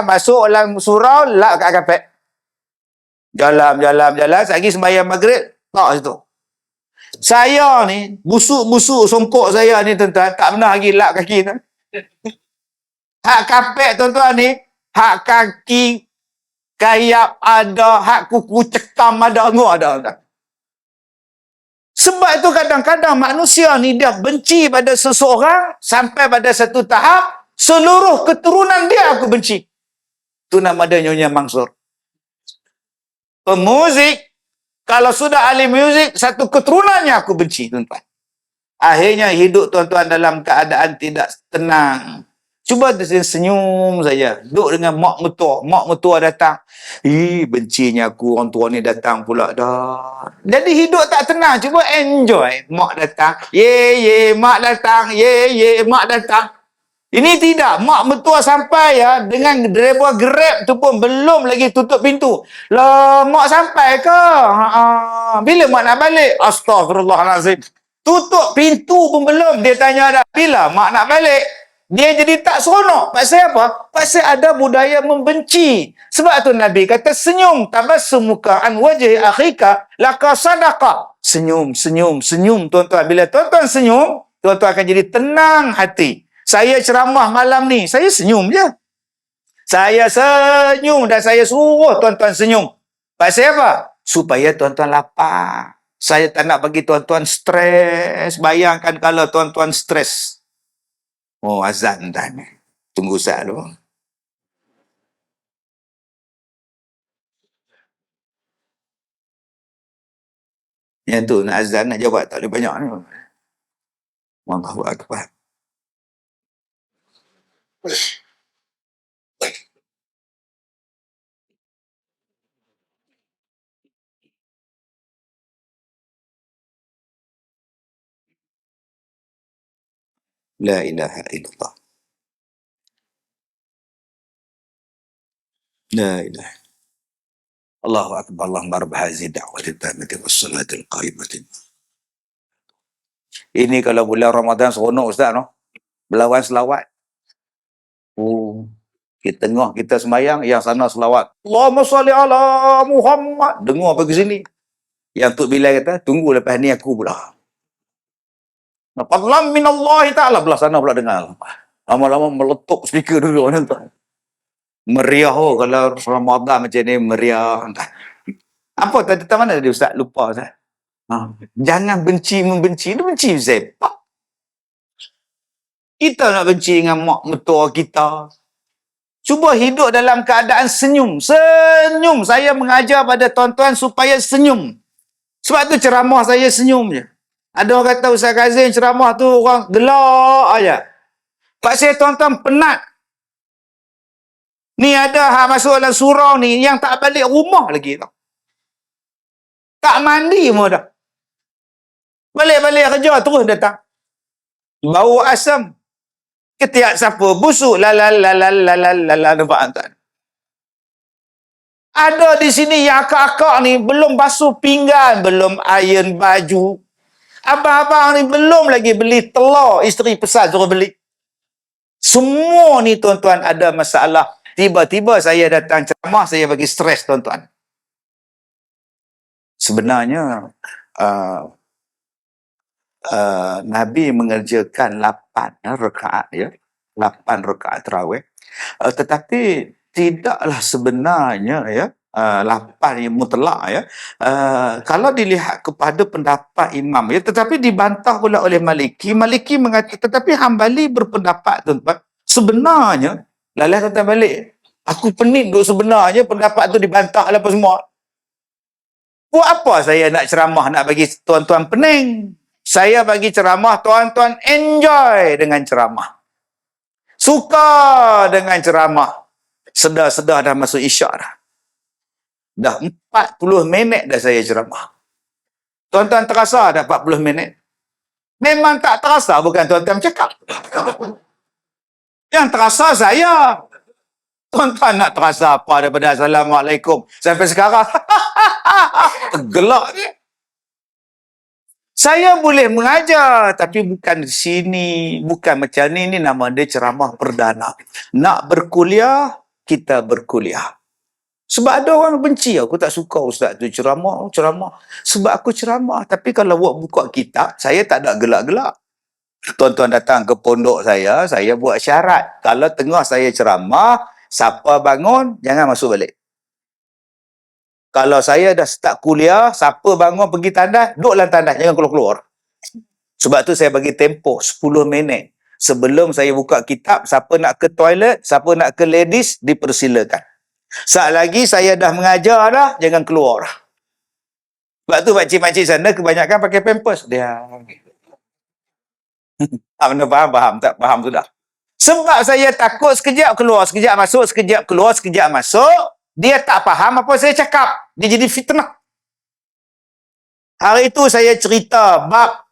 masuk dalam surau, lap kat kapek. Jalan. Lagi sembahyang maghrib, tak situ. Saya ni, busuk-busuk songkok saya ni, tuan-tuan, tak pernah lagi lap kaki tu. Hak kapek, tuan-tuan ni, hak kaki kayap ada, hak kuku cekam ada, ada. Sebab itu kadang-kadang manusia ni dia benci pada seseorang sampai pada satu tahap, seluruh keturunan dia aku benci. Itu nama dia Nyonya Mansur. Pemuzik, kalau sudah ahli muzik, satu keturunannya aku benci, tuan-tuan. Akhirnya hidup tuan-tuan dalam keadaan tidak tenang. Cuba senyum saja. Duduk dengan mak mertua. Mak mertua datang. Bencinya aku, orang tua ni datang pula dah. Jadi hidup tak tenang. Cuba enjoy. Mak datang. Ye, mak datang. Ye, mak datang. Ini tidak. Mak mertua sampai ya, dengan driver Grab tu pun belum lagi tutup pintu. Lah, mak sampai ke? Bila mak nak balik? Astaghfirullahalazim. Tutup pintu pun belum. Dia tanya dah, bila mak nak balik? Dia jadi tak seronok. Pasal apa? Pasal ada budaya membenci. Sebab tu Nabi kata senyum. Tabassumuka an wajhi akhika laka sadaqa. Senyum, senyum, senyum tuan-tuan. Bila tuan-tuan senyum, tuan-tuan akan jadi tenang hati. Saya ceramah malam ni, saya senyum je. Saya senyum dan saya suruh tuan-tuan senyum. Pasal apa? Supaya tuan-tuan lapar. Saya tak nak bagi tuan-tuan stres. Bayangkan kalau tuan-tuan stres. Oh, azan dah ni. Tunggu sat dulu. Yang tu nak azan, nak jawab tak boleh banyak ni. Allahu Akbar. La ilaha illallah. La ilaha. Allahu Akbar. Allahumma rabb hazihi da'wati tammati was-salati al-qa'imati. Ini kalau bulan Ramadan seronok Ustaz, no? Berlawan selawat. Oh, di tengah kita sembahyang, yang sana selawat. Allahumma salli ala Muhammad. Dengar pergi sini. Yang Tok Bilal kata, tunggu lepas ni aku pula. Fadlan minallahi ta'ala. Belah sana pula dengar. Lama-lama meletup speaker dulu. Meriah kalau Ramadan macam ni, meriah. Apa tadi mana dia Ustaz? Lupa Ustaz. Jangan benci membenci. Dia benci sepak. Kita nak benci dengan mak mertua kita. Cuba hidup dalam keadaan senyum. Senyum. Saya mengajar pada tuan-tuan supaya senyum. Sebab tu ceramah saya senyum je. Ada orang kata Ustaz Kazim ceramah tu orang gelak aja. Pasal tuan-tuan penat. Ni ada hak masuk dalam surau ni yang tak balik rumah lagi tau. Tak mandi pun dah. Balik-balik kerja terus datang. Bau asam. Ketiak siapa? Busuk. Nampak tak? Ada di sini yang akak-akak ni belum basuh pinggan, belum iron baju. Abang-abang ni belum lagi beli telur, isteri pesan suruh beli. Semua ni tuan-tuan ada masalah. Tiba-tiba saya datang ceramah, saya bagi stres tuan-tuan. Sebenarnya Nabi mengerjakan 8 rakaat ya. 8 rakaat tarawih. Tetapi tidaklah sebenarnya ya 8 yang mutlak ya. Kalau dilihat kepada pendapat imam ya, tetapi dibantah pula oleh Maliki. Maliki mengatakan, tetapi Hambali berpendapat tuan-tuan, sebenarnya lalah kata balik, aku pening duk sebenarnya pendapat tu dibantah lah apa semua. Buat apa saya nak ceramah nak bagi tuan-tuan pening? Saya bagi ceramah, tuan-tuan enjoy dengan ceramah. Suka dengan ceramah. Sedar-sedar dah masuk isyak dah. Dah 40 minit dah saya ceramah. Tuan-tuan terasa dah 40 minit? Memang tak terasa, bukan tuan-tuan cakap. Yang terasa saya. Tuan-tuan nak terasa apa daripada Assalamualaikum sampai sekarang? Tergelak ni. Saya boleh mengajar, tapi bukan di sini. Bukan macam ni. Ini nama dia ceramah perdana. Nak berkuliah, kita berkuliah. Sebab ada orang benci. Aku tak suka Ustaz tu ceramah. Sebab aku ceramah. Tapi kalau buka kitab, saya tak ada gelak-gelak. Tuan-tuan datang ke pondok saya buat syarat. Kalau tengah saya ceramah, siapa bangun, jangan masuk balik. Kalau saya dah start kuliah, siapa bangun pergi tandas, duduk dalam tandas, jangan keluar-keluar. Sebab tu saya bagi tempoh 10 minit. Sebelum saya buka kitab, siapa nak ke toilet, siapa nak ke ladies, dipersilakan. Saat lagi saya dah mengajar dah, jangan keluar. Sebab tu makcik-makcik sana kebanyakan pakai pampers. Dia. Mana faham? Faham tak? Faham sudah. Sebab saya takut sekejap keluar, sekejap masuk, sekejap keluar, sekejap masuk. Dia tak faham apa saya cakap. Dia jadi fitnah. Hari itu saya cerita bab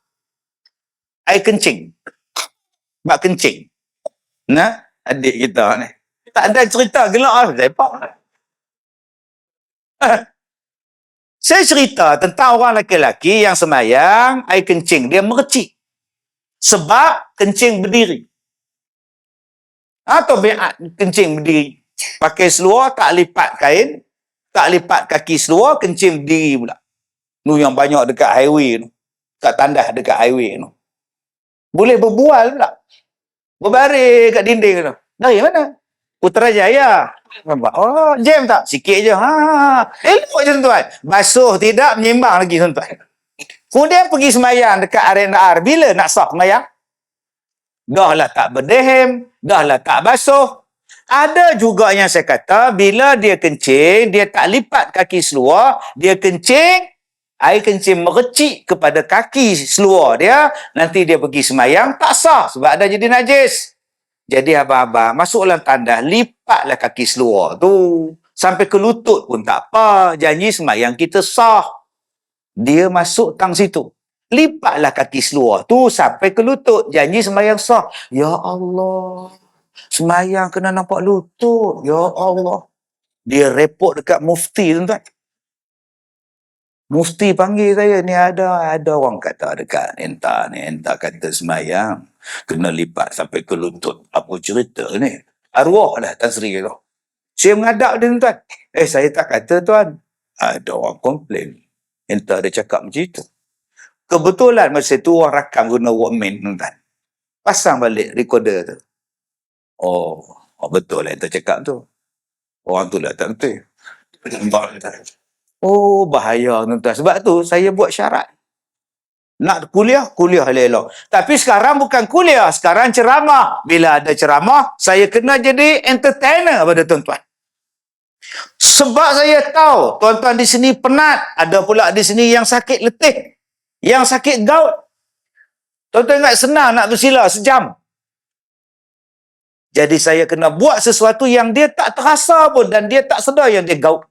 air kencing. Bab kencing. Nah, adik kita ni. Tak ada cerita, gelak lah. Saya cerita tentang orang lelaki yang semayang, air kencing. Dia mercik. Sebab kencing berdiri. Atau kencing berdiri. Pakai seluar, tak lipat kain. Tak lipat kaki seluar, kencing berdiri pula. Nu yang banyak dekat highway tu. Kat tandas dekat highway tu. Boleh berbual pula. Berbaring kat dinding tu. Dari mana? Putrajaya. Nampak? Oh, jam tak? Sikit je. Elok je tuan-tuan. Basuh tidak, menyimbang lagi tuan-tuan. Kemudian pergi semayang dekat R&R. Bila nak sah semayang? Dah lah tak berdehem. Dah lah tak basuh. Ada juga yang saya kata, bila dia kencing, dia tak lipat kaki seluar, dia kencing, air kencing merecik kepada kaki seluar dia, nanti dia pergi semayang, tak sah sebab ada jadi najis. Jadi abang-abang, masuklah tandas, lipatlah kaki seluar tu. Sampai ke lutut pun tak apa, janji semayang kita sah. Dia masuk tang situ. Lipatlah kaki seluar tu sampai ke lutut, janji semayang sah. Ya Allah, semayang kena nampak lutut. Ya Allah. Dia report dekat mufti tuan-tuan. Mufti panggil saya, ni ada orang kata dekat entah kata semayang kena lipat sampai ke lutut. Apa cerita ni? Arwah dah Tan Sri tu. Saya menghadap dia tuan. Saya tak kata tuan. Ada orang komplain. Entah dia cakap macam itu. Kebetulan masa tu orang rakam guna Walkman tuan. Pasang balik recorder tu. Oh betul lah entah cakap tu. Orang tu lah tak betul. Oh, bahaya tuan-tuan. Sebab tu saya buat syarat. Nak kuliah elok. Tapi sekarang bukan kuliah, sekarang ceramah. Bila ada ceramah, saya kena jadi entertainer pada tuan-tuan. Sebab saya tahu tuan-tuan di sini penat, ada pula di sini yang sakit letih, yang sakit gout. Tuan-tuan ingat senang nak bersila sejam. Jadi saya kena buat sesuatu yang dia tak terasa pun dan dia tak sedar yang dia gout.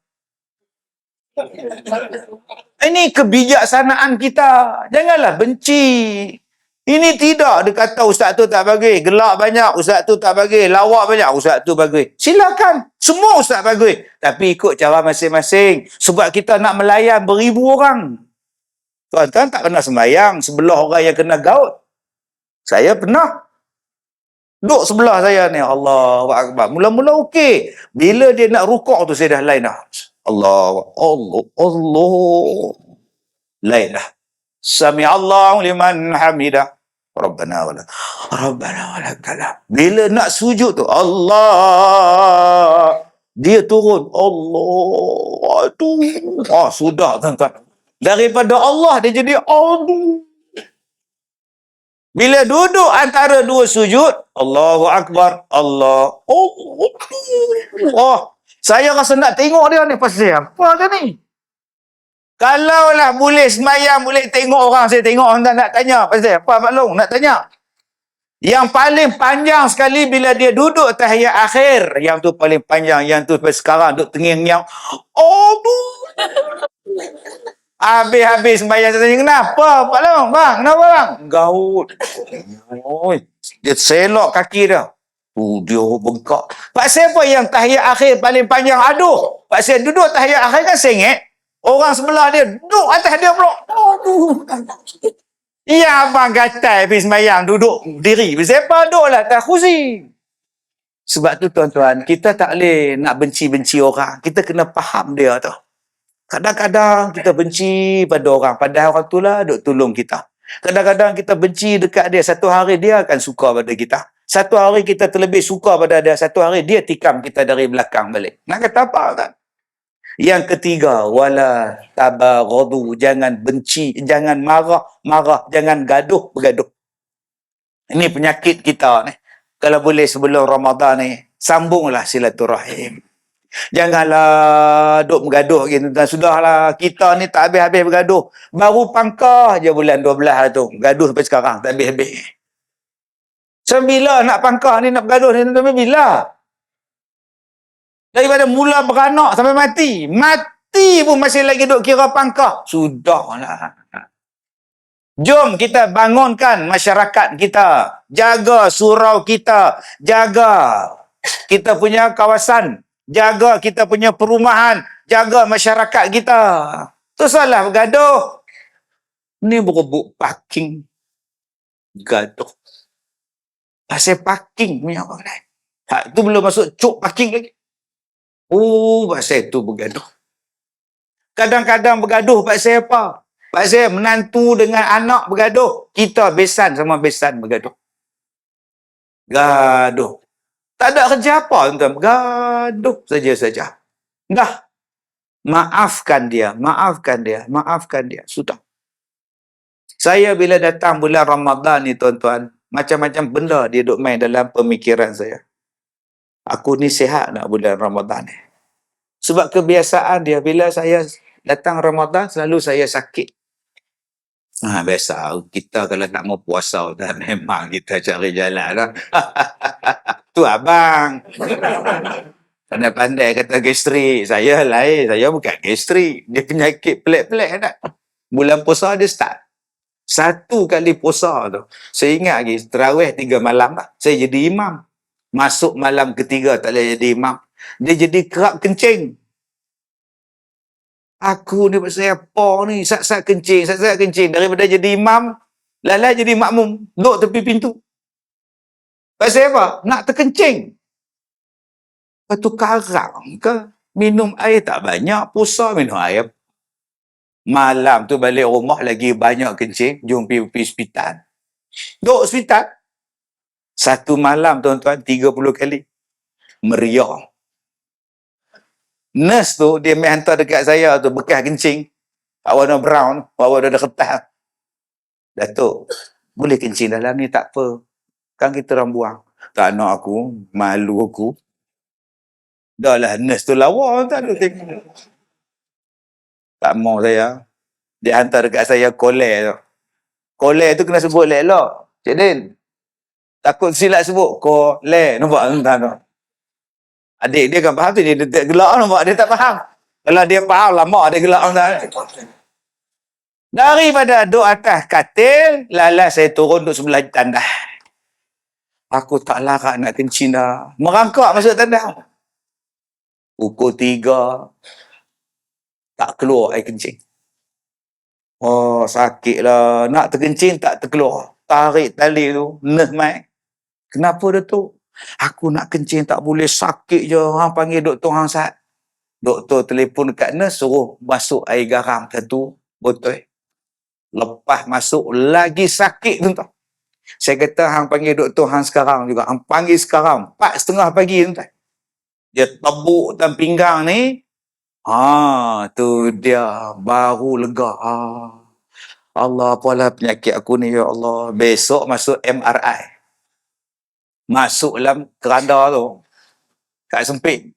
Ini kebijaksanaan kita. Janganlah benci. Ini tidak. Dia kata ustaz tu tak bagi. Gelak banyak. Ustaz tu tak bagi. Lawak banyak. Ustaz tu bagi. Silakan. Semua ustaz bagi. Tapi ikut cara masing-masing. Sebab kita nak melayan beribu orang. Tuan-tuan tak pernah sembahyang sebelah orang yang kena gout. Saya pernah. Duduk sebelah saya ni. Allahu Akbar. Mula-mula okey. Bila dia nak rukuk tu saya dah lain dah. Allah. Lain dah. Sami Allahu liman hamidah. Rabbana walakal. Bila nak sujud tu Allah. Dia turun. Allah. Aduh. Sudah tuan-tuan. Daripada Allah dia jadi Allah. Bila duduk antara dua sujud, Allahu Akbar. Allah. Saya rasa nak tengok dia ni. Pasal apa ke ni? Kalaulah boleh semayang, boleh tengok orang, saya tengok orang nak tanya. Pasal apa Pak Long? Nak tanya. Yang paling panjang sekali bila dia duduk tahiyat akhir. Yang tu paling panjang. Yang tu sampai sekarang duduk tenging-tenging. Habis-habis semayang, saya tanya, kenapa Pak Long? Bang, kenapa bang? Gaut. Dia selok kaki dia. Dia bengkak. Pasal apa yang tahiyat akhir paling panjang? Aduh. Pasal duduk tahiyat akhir kan sengit. Orang sebelah dia duduk atas dia pula. Ya abang gatal habis semayang duduk diri. Pasal apa? Duduk lah atas kursi. Sebab tu tuan-tuan, kita tak boleh nak benci-benci orang. Kita kena faham dia tu. Kadang-kadang kita benci pada orang. Padahal orang tu lah duk tolong kita. Kadang-kadang kita benci dekat dia. Satu hari dia akan suka pada kita. Satu hari kita terlebih suka pada dia. Satu hari dia tikam kita dari belakang balik. Nak kata apa kan? Yang ketiga, wala tabaghadu, jangan benci, jangan marah, jangan gaduh, bergaduh. Ini penyakit kita ni. Kalau boleh sebelum Ramadan ni, sambunglah silaturahim. Janganlah duk bergaduh gitu. Dan sudahlah, kita ni tak habis-habis bergaduh. Baru pangkah je bulan 12 tu. Gaduh sampai sekarang, tak habis-habis. Bila nak pangkah ni, nak bergaduh ni, sampai bila? Daripada mula beranak sampai mati. Mati pun masih lagi duk kira pangkah. Sudahlah. Jom kita bangunkan masyarakat kita. Jaga surau kita. Jaga kita punya kawasan. Jaga kita punya perumahan. Jaga masyarakat kita. Tu salah bergaduh. Ni berebut parking. Gaduh. Pasal parking punya orang lain. Tu belum masuk cuk parking lagi. Oh, pasal tu bergaduh. Kadang-kadang bergaduh pasal apa? Pasal menantu dengan anak bergaduh. Kita besan sama besan bergaduh. Gaduh. Tak ada kerja apa, tuan-tuan. Gaduh saja-saja. Dah. Maafkan dia. Sudah. Saya bila datang bulan Ramadan ni, tuan-tuan, macam-macam benda dia duk main dalam pemikiran saya. Aku ni sihat nak bulan Ramadan ni. Sebab kebiasaan dia, bila saya datang Ramadan, selalu saya sakit. Biasa. Kita kalau nak mau puasa, dan memang kita cari jalan lah. Tu abang. Pandai-pandai kata gastrik. Saya lain. Saya bukan gastrik. Dia penyakit pelik-pelik tak? Bulan puasa dia start. 1 kali puasa tu. Saya ingat lagi, terawih 3 malam lah. Saya jadi imam. Masuk malam ketiga tak boleh jadi imam. Dia jadi kerap kencing. Aku ni pasal apa ni? Sat-sat kencing. Daripada jadi imam, lalai jadi makmum. Duduk tepi pintu. Pasal apa? Nak terkencing. Lepas tu karang ke? Minum air tak banyak. Puasa minum air. Malam tu balik rumah lagi banyak kencing. Jom pergi hospital. Duduk hospital. 1 malam, tuan-tuan, 30 kali. Meriah. Nurse tu, dia main hantar dekat saya tu, bekas kencing. Warna brown, warna kertas. Datuk, boleh kencing dalam ni, tak apa. Kan kita orang buang. Tak nak aku, malu aku. Dah lah, nurse tu lawa, tak ada tengok. Tak mau saya. Dia hantar dekat saya kolej tu. Kolej tu kena sebut elok. Cik Din, takut silap sebut kolej. Nampak tuan tu. Adik dia kan faham tu, dia gelak nampak, dia tak faham. Kalau dia faham, lama dia gelak tuan. Daripada duduk atas katil, lalas saya turun duduk sebelah tandas. Aku tak larat nak kencing dah. Merangkak masuk tandas. Pukul 3, tak keluar air kencing. Oh, sakitlah. Nak terkencing, tak terkeluar. Tarik tali tu, nurse mai. Kenapa Datuk? Aku nak kencing tak boleh, sakit je. Hang panggil doktor hang sat. Doktor telefon dekat nurse, suruh masuk air garam 1 botol. Lepas masuk, lagi sakit tuan-tuan. Saya kata hang panggil doktor hang sekarang juga. Hang panggil sekarang, 4:30 pagi tuan-tuan. Dia tebuk dan pinggang ni. Tu dia baru lega. Allah, apalah penyakit aku ni, ya Allah. Besok masuk MRI. Masuk dalam keranda tu. Kat sempit.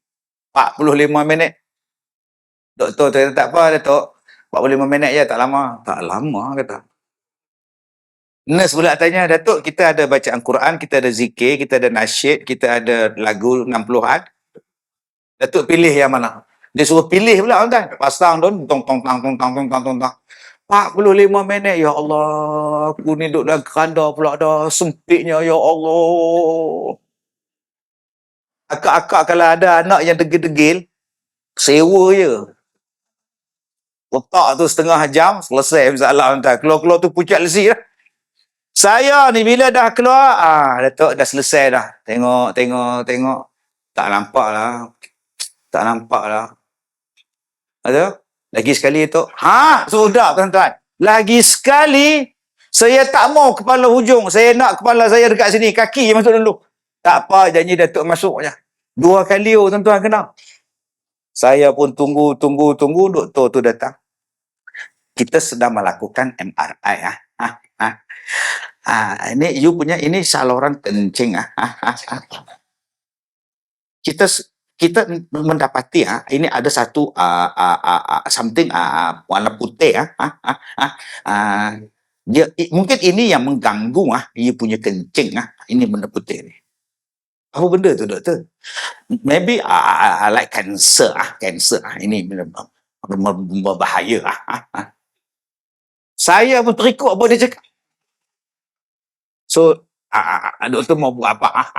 45 minit. Doktor kata, tak apa, Datuk. 45 minit je, tak lama. Tak lama, kata. Nurse pula tanya, Datuk, kita ada bacaan Quran, kita ada zikir, kita ada nasyid, kita ada lagu 60-an. Datuk pilih yang mana? Dia suruh pilih pula, tuan. Pasang tu, tong. 45 minit, ya Allah. Aku ni duduk dalam keranda pula dah. Sempitnya, ya Allah. Akak-akak kalau ada anak yang degil-degil, sewa je. Letak tu setengah jam, selesai masalah tuan. Keluar-keluar tu pucat lesi dah. Saya ni bila dah keluar, Datuk dah selesai dah. Tengok. Tak nampak lah. Ada? Lagi sekali tu. Sudah tuan-tuan. Lagi sekali, saya tak mau kepala hujung. Saya nak kepala saya dekat sini. Kaki je masuk dulu. Tak apa, janji Datuk masuk je. 2 kali tuan-tuan kena. Saya pun tunggu, doktor tu datang. Kita sedang melakukan MRI. Ini you punya ini saluran kencing. Kita mendapati ini ada satu something warna putih. Dia mungkin ini yang mengganggu you punya kencing. Ini benda putih ni. Apa benda tu, doktor? Maybe like cancer. Ini berbahaya. Saya pun terikut apa dia cakap. So, doktor mau buat apa?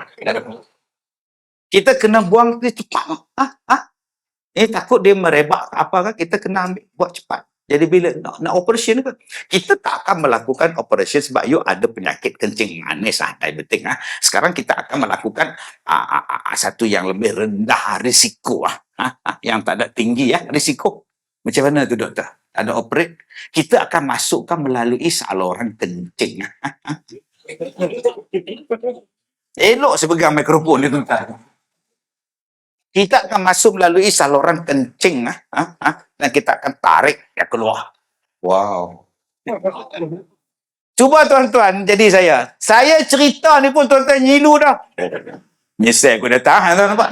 Kita kena buang dia cepat. Takut dia merebak apa kan, kita kena ambil buat cepat. Jadi bila nak operation ke, kita tak akan melakukan operation sebab you ada penyakit kencing manis, diabetes. Sekarang kita akan melakukan satu yang lebih rendah risiko. Yang tak ada tinggi risiko. Macam mana tu, doktor? Ada operate, kita akan masukkan melalui saluran kencing. Elok saya pegang mikrofon ni, tuan-tuan. Kita akan masuk melalui saluran kencing dan kita akan tarik dia keluar. Wow. Cuba tuan-tuan jadi saya cerita ni pun tuan-tuan nyilu dah. Nyesek aku dah tahan, tuan nampak.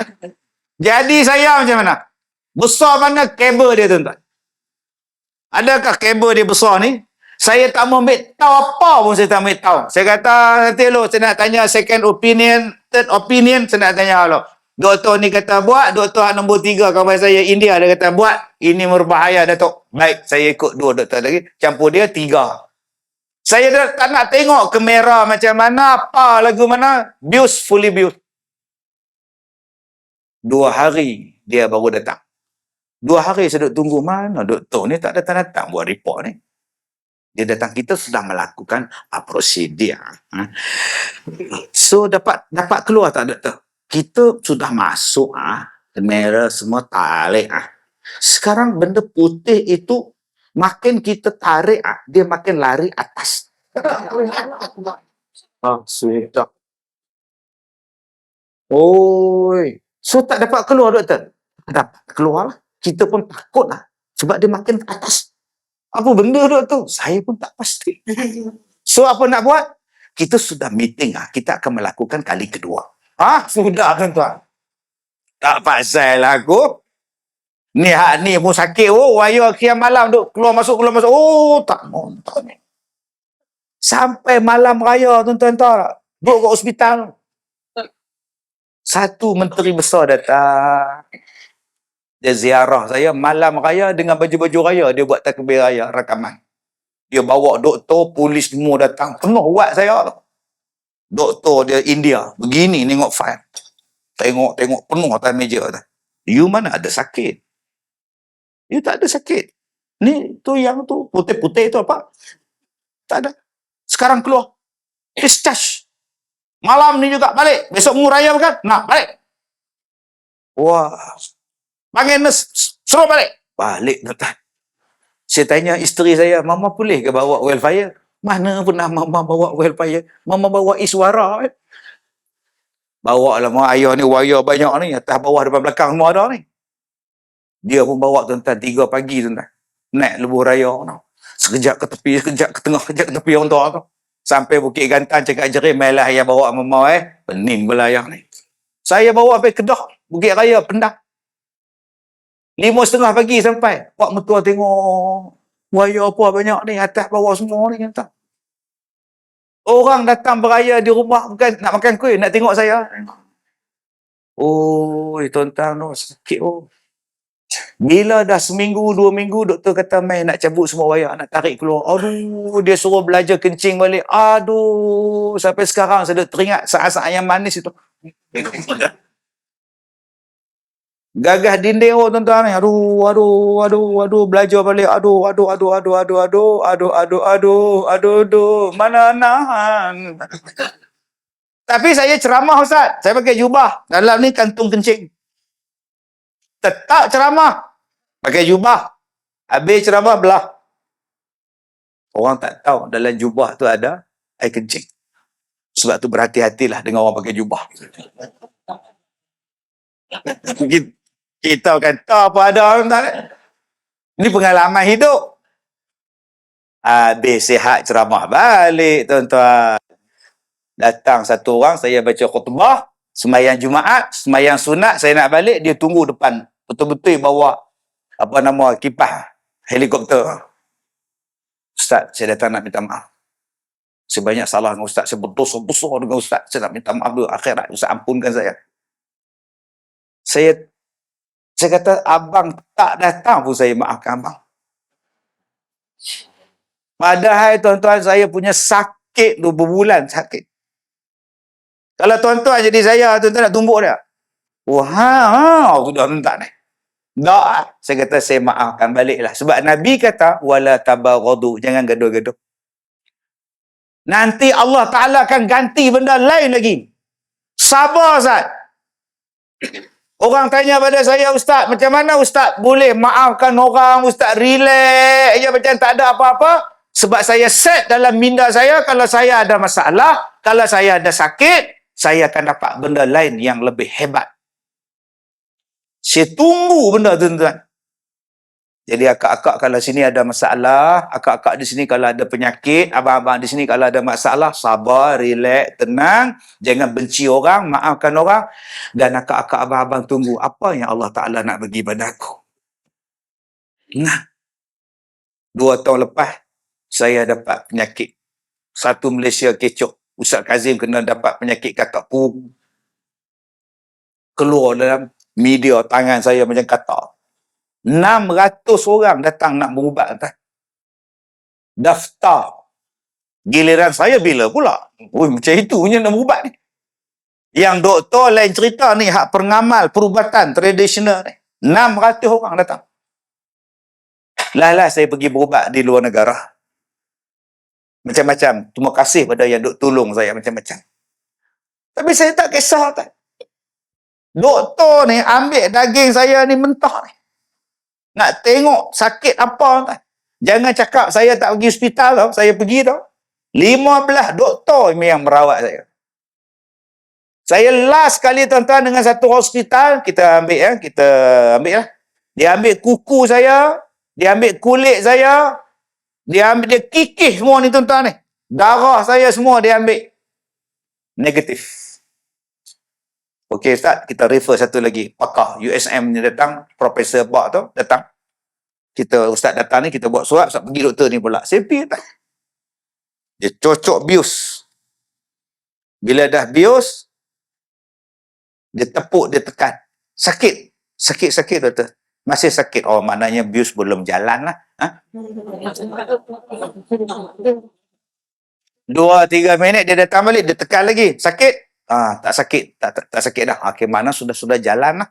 Jadi saya macam mana? Besar mana kabel dia, tuan-tuan? Adakah kabel dia besar ni? Saya tak mau ambil tahu apa pun, saya tak ambil tahu. Saya kata nanti lo saya nak tanya second opinion, third opinion, saya nak tanya lo. Doktor ni kata buat, doktor nombor 3 kawan saya India dia kata buat, ini berbahaya Datuk. Baik, saya ikut 2 doktor lagi, campur dia 3. Saya dah tak nak tengok kamera macam mana, apa lagu mana, bius, fully bius. 2 hari dia baru datang. 2 hari saya duduk tunggu, mana doktor ni tak datang-datang buat report ni. Dia datang, kita sedang melakukan prosedur. So dapat keluar tak, doktor? Kita sudah masuk kamera semua tarik. Sekarang benda putih itu makin kita tarik dia makin lari atas. Sudah. Oi. So tak dapat keluar, doktor? Dapat keluar. Kita pun takut sebab dia makin atas. Apa benda, doktor? Saya pun tak pasti. So apa nak buat? Kita sudah meeting. Kita akan melakukan kali kedua. Sudah, tuan-tuan. Tak pasal lah aku. Ni pun sakit. Waya kiam malam duk keluar masuk. Tak mau. Sampai malam raya, tuan-tuan tak. Duk kat hospital. Satu menteri besar datang. Dia ziarah saya malam raya dengan baju-baju raya. Dia buat takbir raya rakaman. Dia bawa doktor, polis semua datang. Penuh buat saya tu. Doktor dia India. Begini tengok file. Tengok penuh atas meja tu. You mana ada sakit? You tak ada sakit. Ni tu yang tu putih-putih tu apa? Tak ada. Sekarang keluar. Discharge. Malam ni juga balik. Besok muraya bukan? Nak balik. Wah. Panggil nurse. Suruh balik. Balik, doktor. Saya tanya isteri saya, Mama boleh ke bawa welfare? Mana pernah Mama bawa welfare? Mama bawa iswara. Bawa lah mak ayah ni wire banyak ni. Atas bawah depan belakang semua ada ni. Dia pun bawa, tuan-tuan, 3 pagi, tuan-tuan. Naik lebuh raya. Sekejap ke tepi, sekejap ke tengah, sekejap ke tepi orang tua tu. Sampai Bukit Gantan cakap jerim, lah yang bawa Mama pening pula ayah ni. Saya bawa sampai Kedah, Bukit Raya, Pendang. 5:30 pagi sampai. Pak Mertua tengok wire apa banyak ni, atas bawah semua ni, kata. Orang datang beraya di rumah bukan nak makan kuih, nak tengok saya. Tuan-tuan, sakit. Bila dah seminggu, 2 minggu, doktor kata main nak cabut semua wayar, nak tarik keluar. Aduh, dia suruh belajar kencing balik. Aduh, sampai sekarang saya dah teringat saat-saat yang manis itu. Gagah dinding tuan-tuan ni. Aduh, belajar balik. Aduh. Mana nahan. Tapi saya ceramah, Ustaz. Saya pakai jubah. Dalam ni kantung kencing. Tetap ceramah. Pakai jubah. Habis ceramah belah. Orang tak tahu dalam jubah tu ada air kencing. Sebab tu berhati-hatilah dengan orang pakai jubah. Kita kata apa ada orang tak. Ini pengalaman hidup. Habis sihat ceramah balik, tuan-tuan. Datang satu orang, saya baca khutbah, sembahyang Jumaat, sembahyang sunat, saya nak balik, dia tunggu depan. Betul-betul bawa, apa nama, kipas helikopter. Ustaz, saya datang nak minta maaf. Saya banyak salah dengan Ustaz, saya berdosa-dosa dengan Ustaz. Saya nak minta maaf dulu akhirat. Ustaz, ampunkan saya. Saya kata, abang tak datang pun saya maafkan abang. Padahal tuan-tuan, saya punya sakit 2 bulan sakit. Kalau tuan-tuan jadi saya, tuan-tuan nak tumbuk dia. Wah, sudah tuan-tuan ni. Tak, saya kata saya maafkan baliklah. Sebab Nabi kata, wala tabaghadu, jangan gaduh-gaduh. Nanti Allah Ta'ala akan ganti benda lain lagi. Sabar, Ustaz. Orang tanya pada saya, Ustaz, macam mana Ustaz boleh maafkan orang, Ustaz relax je macam tak ada apa-apa? Sebab saya set dalam minda saya, kalau saya ada masalah, kalau saya ada sakit, saya akan dapat benda lain yang lebih hebat. Saya tunggu benda tu, tuan-tuan. Jadi akak-akak kalau sini ada masalah, akak-akak di sini kalau ada penyakit, abang-abang di sini kalau ada masalah, sabar, relax, tenang, jangan benci orang, maafkan orang. Dan akak-akak abang-abang tunggu apa yang Allah Ta'ala nak bagi pada aku. Nah, 2 tahun lepas, saya dapat penyakit. Satu Malaysia kecoh. Ustaz Kazim kena dapat penyakit katak pung. Keluar dalam media tangan saya macam katak. 600 orang datang nak berubat. Daftar. Giliran saya bila pula? Macam itu punya nak berubat ni. Yang doktor lain cerita ni, hak pengamal perubatan tradisional ni. 600 orang datang. Lah saya pergi berubat di luar negara. Macam-macam. Terima kasih pada yang duk tolong saya macam-macam. Tapi saya tak kisah tak. Doktor ni ambil daging saya ni mentah ni. Nak tengok sakit apa tak. Jangan cakap saya tak pergi hospital tau. Saya pergi tau. 15 doktor yang merawat saya. Saya last kali tuan-tuan dengan satu hospital, kita ambil lah. Dia ambil kuku saya, dia ambil kulit saya, dia kikis semua ni tuan-tuan ni. Darah saya semua dia ambil. Negatif. Okey Ustaz, kita refer satu lagi. Pakar USM ni datang, Profesor Bak tu datang. Ustaz datang ni, kita buat surat, Ustaz pergi doktor ni pula. Saya pergi tak? Dia cocok bius. Bila dah bius, dia tepuk, dia tekan. Sakit. Sakit doktor. Masih sakit. Oh, maknanya bius belum jalan lah. 2-3 minit dia datang balik, dia tekan lagi. Sakit? Tak sakit. Tak sakit dah. Okey, mana sudah jalan lah.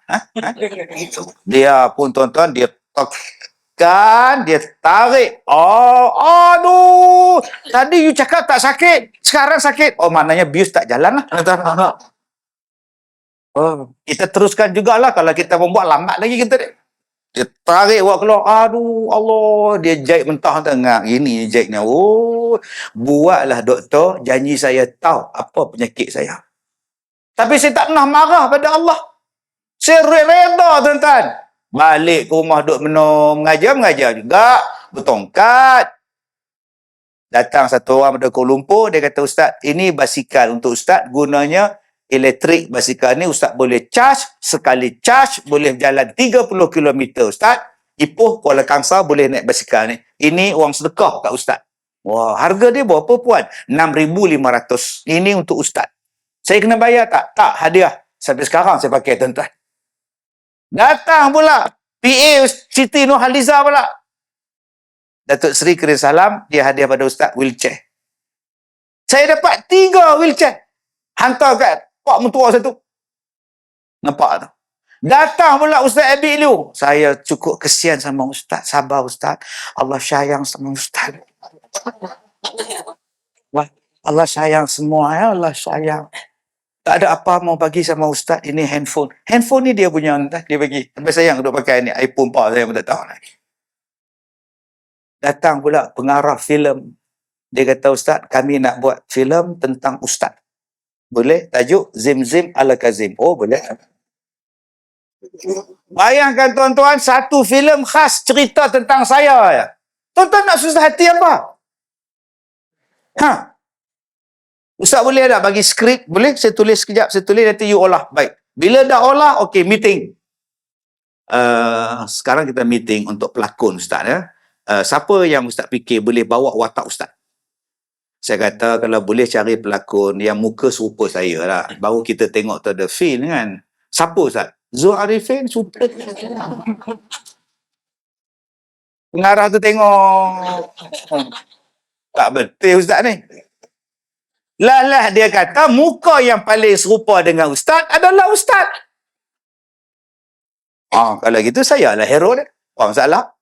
Dia pun tuan-tuan, dia tekan, dia tarik. Aduh. Tadi you cakap tak sakit. Sekarang sakit. Oh, maknanya bius tak jalan lah. Kita teruskan jugalah. Kalau kita membuat lambat lagi kita ni. Dia tarik buat keluar. Aduh, Allah. Dia jahit mentah tengah. Ini jahitnya. Oh, buatlah doktor. Janji saya tahu apa penyakit saya. Tapi saya tak pernah marah pada Allah. Saya reda, tuan-tuan. Balik ke rumah duk mengajar juga. Bertongkat. Datang satu orang dari Kuala Lumpur. Dia kata, Ustaz, ini basikal untuk Ustaz. Gunanya elektrik basikal ni Ustaz boleh charge. Sekali charge boleh berjalan 30 km Ustaz. Ipoh Kuala Kangsar boleh naik basikal ni. Ini wang sedekah kat Ustaz. Wah, harga dia berapa puan? 6,500. Ini untuk Ustaz. Saya kena bayar tak? Tak, hadiah. Sampai sekarang saya pakai, tuan-tuan. Datang pula PA Siti Nurhaliza pula. Datuk Seri Kirin Salam, dia hadiah pada Ustaz wheelchair. Saya dapat 3 wheelchair. Hantar kat Pak Mentua satu. Nampak tu. Datang pula Ustaz Abi Liu. Saya cukup kesian sama Ustaz. Sabar Ustaz. Allah sayang sama Ustaz. Wah, Allah sayang semua ya. Allah sayang. Tak ada apa mau bagi sama Ustaz. Ini handphone. Handphone ni dia punya. Dia bagi. Sampai sayang duk pakai ni. iPhone 4 saya pun tak tahu lagi. Datang pula pengarah filem. Dia kata, Ustaz, kami nak buat filem tentang Ustaz. Boleh? Tajuk Zim Zim Ala Kazim. Oh, boleh. Bayangkan tuan-tuan, satu filem khas cerita tentang saya. Tuan-tuan nak susah hati apa? Ha? Ustaz boleh tak bagi skrip? Boleh? Saya tulis sekejap, saya tulis nanti you olah. Baik. Bila dah olah, okey, meeting. Sekarang kita meeting untuk pelakon Ustaz ya. Siapa yang Ustaz fikir boleh bawa watak Ustaz? Saya kata kalau boleh cari pelakon yang muka serupa saya lah. Baru kita tengok tu ada feel kan. Siapa Ustaz? Zul Arifin super. Pengarah tu tengok. Tak betul Ustaz ni. Lah dia kata muka yang paling serupa dengan Ustaz adalah Ustaz. Kalau gitu saya lah hero dia. Apa masalah?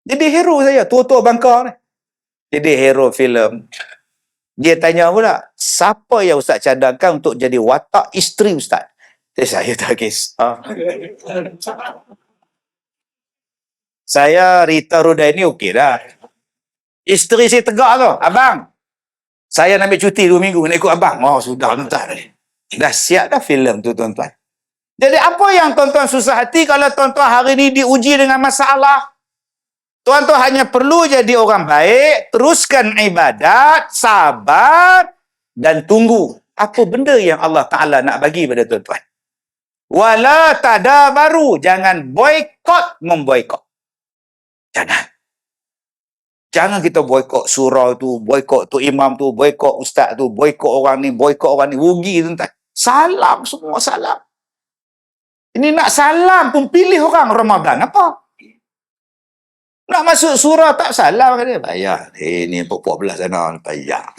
Jadi hero saya, tua-tua bangka ni. Jadi hero filem. Dia tanya pula, siapa yang Ustaz cadangkan untuk jadi watak isteri Ustaz? Saya tak kisah. Saya Rita Rudaini okey dah. Isteri saya tegak tu, abang. Saya nak ambil cuti 2 minggu nak ikut abang. Sudah tuan-tuan. Dah siap dah filem tu tuan-tuan. Jadi apa yang tuan-tuan susah hati kalau tuan-tuan hari ni diuji dengan masalah? Tuan-tuan hanya perlu jadi orang baik, teruskan ibadat, sabar dan tunggu apa benda yang Allah Ta'ala nak bagi pada tuan-tuan. Wala tadabaru, jangan boykot memboykot. Jangan kita boykot surau tu, boykot tu imam tu, boykot ustaz tu, boykot orang ni, rugi tuan-tuan. Salam semua salam. Ini nak salam pun pilih orang Ramadan apa? Nak masuk surau tak salam kan dia? Bayar. Ni 14 sana bayar.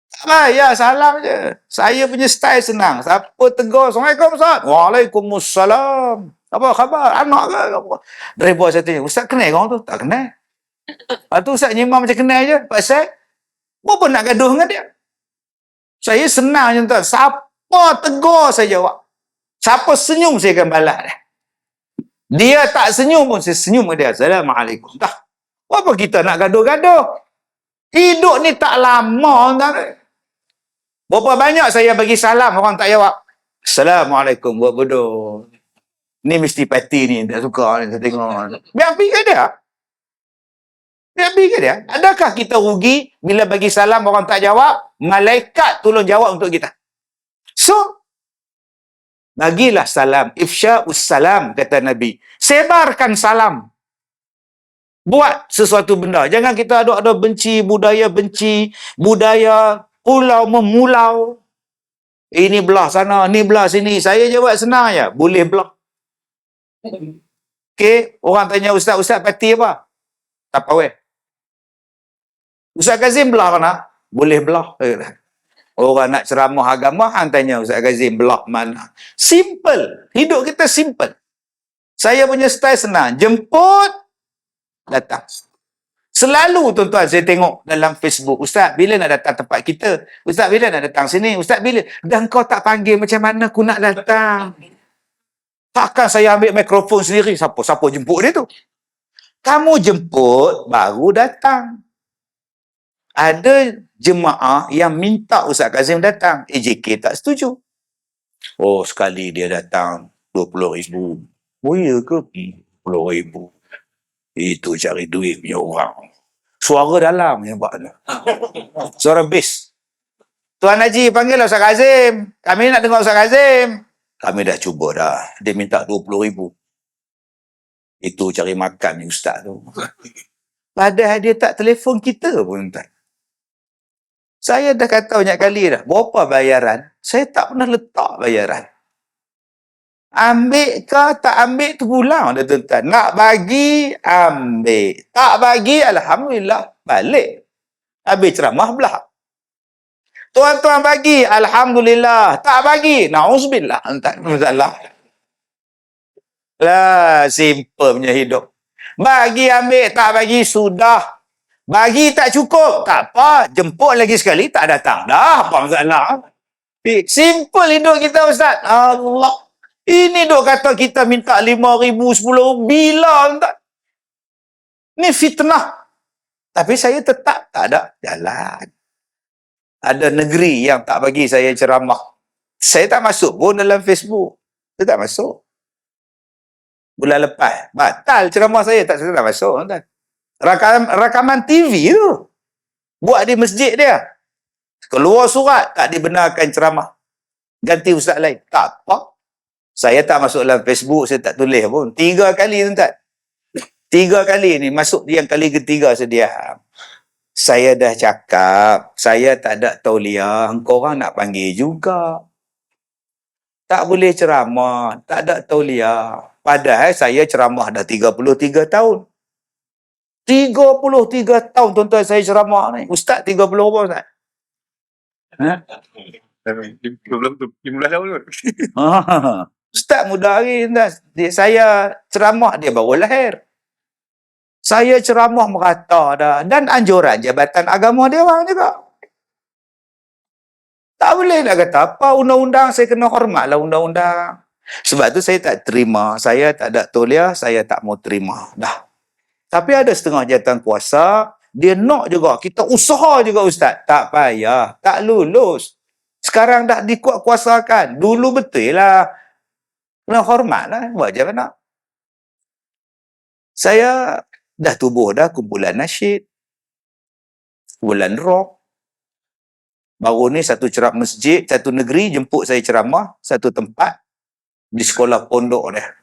Tak bayar, salam je. Saya punya style senang. Siapa tegur, Assalamualaikum Ustaz. Waalaikumsalam. Apa khabar? Anak ke? Driver saya tanya, Ustaz kenal orang tu? Tak kenal. Lepas tu Ustaz nyimam macam kenal je. Pasal, apa nak gaduh dengan dia? Saya senang je tuan. Siapa tegur saya jawab. Siapa senyum saya akan balas dia. Dia tak senyum pun saya senyum ke dia. Assalamualaikum. Dah. Apa kita nak gaduh-gaduh? Hidup ni tak lama tuan. Berapa banyak saya bagi salam orang tak jawab. Assalamualaikum. Buat bodoh. Ni mesti parti ni. Tak suka ni. Saya tengok. Biar pergi ke dia? Biar pergi ke dia? Adakah kita rugi bila bagi salam orang tak jawab? Malaikat tolong jawab untuk kita. So, bagilah salam. Ifsya'us salam, kata Nabi. Sebarkan salam. Buat sesuatu benda. Jangan kita ada benci, budaya pulau memulau. Ini belah sana, ni belah sini. Saya jawab senang je. Boleh belah. Okey, orang tanya Ustaz parti apa? Tak apa weh. Ustaz Kazim belah mana? Boleh belah. Orang nak ceramah agama, hang tanya Ustaz Kazim belah mana? Simple. Hidup kita simple. Saya punya style senang. Jemput, datang. Selalu tuan-tuan saya tengok dalam Facebook, Ustaz bila nak datang tempat kita? Ustaz bila nak datang sini? Ustaz bila? Dan kau tak panggil macam mana aku nak datang? Takkan saya ambil mikrofon sendiri? Siapa jemput dia tu? Kamu jemput, baru datang. Ada jemaah yang minta Ustaz Kazim datang. AJK tak setuju. Sekali dia datang 20,000. Ya ke? 10,000. Itu cari duit punya orang. Suara dalam yang buat. Suara bass. Tuan Haji panggil Ustaz Kazim. Kami nak dengar Ustaz Kazim. Kami dah cuba dah. Dia minta 20,000. Itu cari makan ni Ustaz tu. Padahal dia tak telefon kita pun tak. Saya dah kata banyak kali dah. Berapa bayaran? Saya tak pernah letak bayaran. Ambil ke tak ambil tu pulang dah tuan-tuan. Nak bagi, ambil. Tak bagi, Alhamdulillah, balik. Habis ceramah belah. Tuan-tuan bagi, Alhamdulillah. Tak bagi, na'uzubillah. Tak masalah. Lah, simple punya hidup. Bagi, ambil, tak bagi, sudah. Bagi tak cukup, tak apa. Jemput lagi sekali, tak datang. Dah, apa masalah. Simple hidup kita, Ustaz. Allah. Ini dok kata kita minta 5,000, 10,000. Bila tak? Ni fitnah. Tapi saya tetap tak ada jalan. Ada negeri yang tak bagi saya ceramah. Saya tak masuk pun dalam Facebook. Saya tak masuk. Bulan lepas, batal ceramah saya, tak masuk. Rakaman TV tu. Buat di masjid dia. Keluar surat, tak dibenarkan ceramah. Ganti ustaz lain. Tak apa. Saya tak masuk dalam Facebook, saya tak tulis pun. 3 kali, tuan-tuan. 3 kali ni, masuk yang kali ketiga sedia. Saya dah cakap, saya tak ada tauliah, engkau orang nak panggil juga. Tak boleh ceramah, tak ada tauliah. Padahal saya ceramah dah 33 tahun. 33 tahun tuan-tuan saya ceramah ni. Ustaz 30 apa Ustaz? Ha? 15 tahun tu. Ustaz muda hari tuan. Saya ceramah dia baru lahir. Saya ceramah merata dah. Dan anjuran Jabatan Agama Dewan juga. Tak boleh nak kata apa undang-undang, saya kena hormatlah undang-undang. Sebab tu saya tak terima. Saya tak ada tauliah, saya tak mau terima. Dah. Tapi ada setengah jawatan kuasa, dia nak juga. Kita usaha juga Ustaz. Tak payah. Tak lulus. Sekarang dah dikuat-kuasakan. Dulu betul lah. Kena hormatlah. Buat je mana. Saya dah tubuh dah kumpulan nasyid. Kumpulan rock. Baru ni satu ceramah masjid, satu negeri jemput saya ceramah, satu tempat di sekolah pondok dia.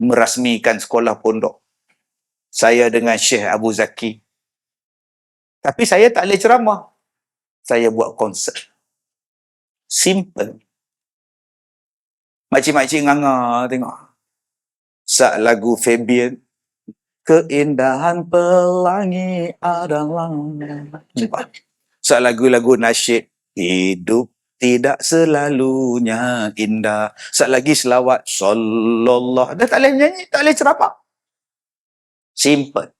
Merasmikan sekolah pondok. Saya dengan Syekh Abu Zaki. Tapi saya tak boleh ceramah. Saya buat konsert. Simple. Makcik-makcik nganga tengok. Sak lagu Fabian. Keindahan pelangi adalah. Sak lagu-lagu nasyid. Hidup tidak selalunya indah. Sak lagi selawat. Sallallahu. Dah tak boleh nyanyi, tak boleh ceramah. Simple.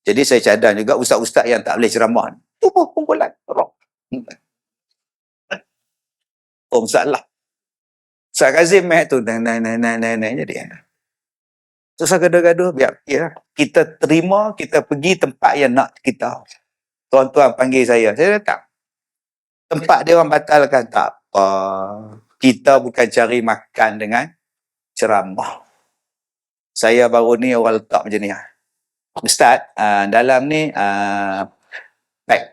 Jadi saya cadang juga ustaz-ustaz yang tak boleh ceramah. Tubuh kumpulan rock. Oh, salah. Ustaz Kazim tu jadi. Susah gaduh-gaduh, biar ya. Kita terima, kita pergi tempat yang nak kita. Tuan-tuan panggil saya datang. Tempat dia orang batalkan, tak apa. Kita bukan cari makan dengan ceramah. Saya baru ni orang letak macam ni. Ustaz, dalam ni pack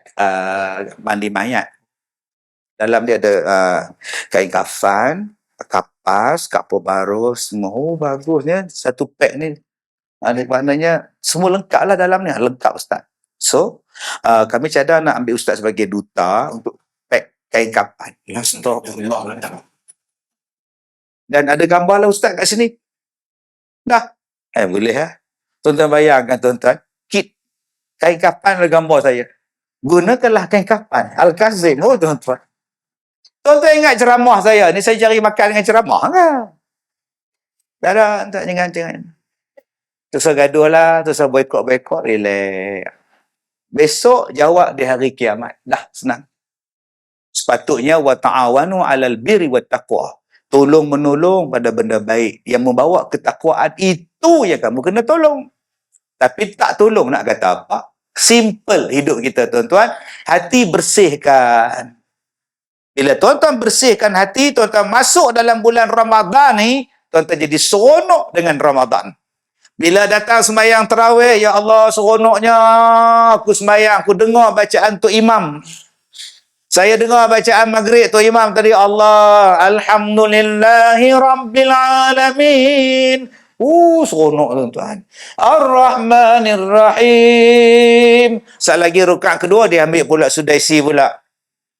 mandi mayat. Dalam dia ada kain kafan, kapas, kapur baru, semua. Oh, bagusnya. Satu pack ni. Maknanya, semua lengkap lah dalam ni. Lengkap Ustaz. So, kami cadang nak ambil Ustaz sebagai duta untuk pack kain kafan. Astagfirullah. Dan ada gambar lah Ustaz kat sini. Dah. Boleh lah. Tuan-tuan bayangkan tuan-tuan. Kit kain kafan ada gambar saya. Gunakanlah kain kafan. Al-Kazim. Oh tuan-tuan. Tuan-tuan ingat ceramah saya. Ni saya cari makan dengan ceramah kan? Tak ada. Tak jangan. Terus gaduh lah. Terus boykot. Relax. Besok jawab di hari kiamat. Dah senang. Sepatutnya wa ta'awanu 'alal birri wat taqwa. Tolong menolong pada benda baik yang membawa ketakwaan, itu yang kamu kena tolong. Tapi tak tolong nak kata apa? Simple hidup kita tuan-tuan. Hati bersihkan. Bila tuan-tuan bersihkan hati, tuan-tuan masuk dalam bulan Ramadan ni, tuan-tuan jadi seronok dengan Ramadan. Bila datang sembahyang tarawih, ya Allah seronoknya aku sembahyang, aku dengar bacaan tu imam. Saya dengar bacaan maghrib tu imam tadi, Allah alhamdulillahi rabbil alamin. Seronok tuan-tuan. Ar-Rahmanir Rahim. Saat lagi rakaat kedua dia ambil pula Sudaisi pula.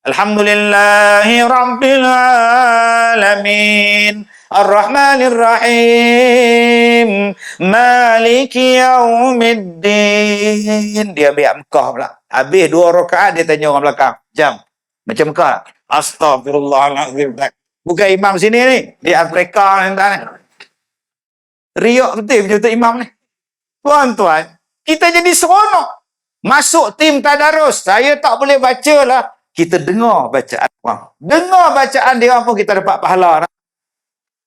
Alhamdulillahi rabbil alamin. Ar-Rahmanir Rahim. Maliki yaumiddin. Dia ambil Mekah pula. Habis 2 rakaat dia tanya orang belakang. Jam. Macam Mekah. Astagfirullahaladzim. Bukan imam sini ni. Di Afrika ni. Riak betul macam imam ni. Tuan-tuan, kita jadi seronok. Masuk tim tadarus. Saya tak boleh baca lah. Kita dengar bacaan orang. Dengar bacaan dia pun kita dapat pahala.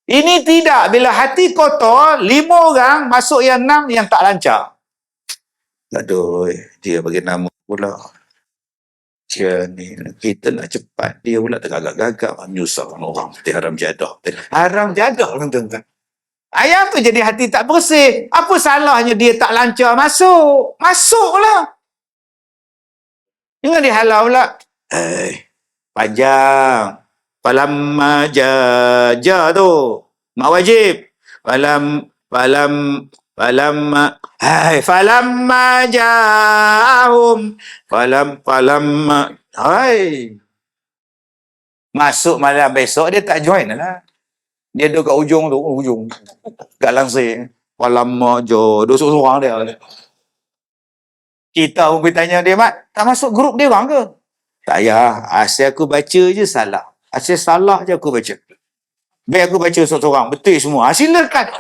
Ini tidak. Bila hati kotor, 5 orang masuk yang 6 yang tak lancar. Aduh, dia bagi nama pula. Ni kita nak cepat, dia pula tergagap-gagap, menyusahkan orang. Dia haram jadah. Haram jadah, tuan-tuan. Ayam tu jadi hati tak bersih. Apa salahnya dia tak lancar masuk? Masuklah. Jangan dihalau pula. Panjang. Falamma jaja tu. Mak wajib. Falamma ja'ahum. Falamma. Masuk malam besok, dia tak join lah. Dia duduk kat ujung. Kat langsir. Falamma ja'ahum. Duduk seorang dia. Kita pun pergi tanya dia, Mat, tak masuk grup dia orang ke? Tak payah. Asyik aku baca je salah. Asyik salah je aku baca. Biar aku baca seorang-seorang. Betul semua. Silakan.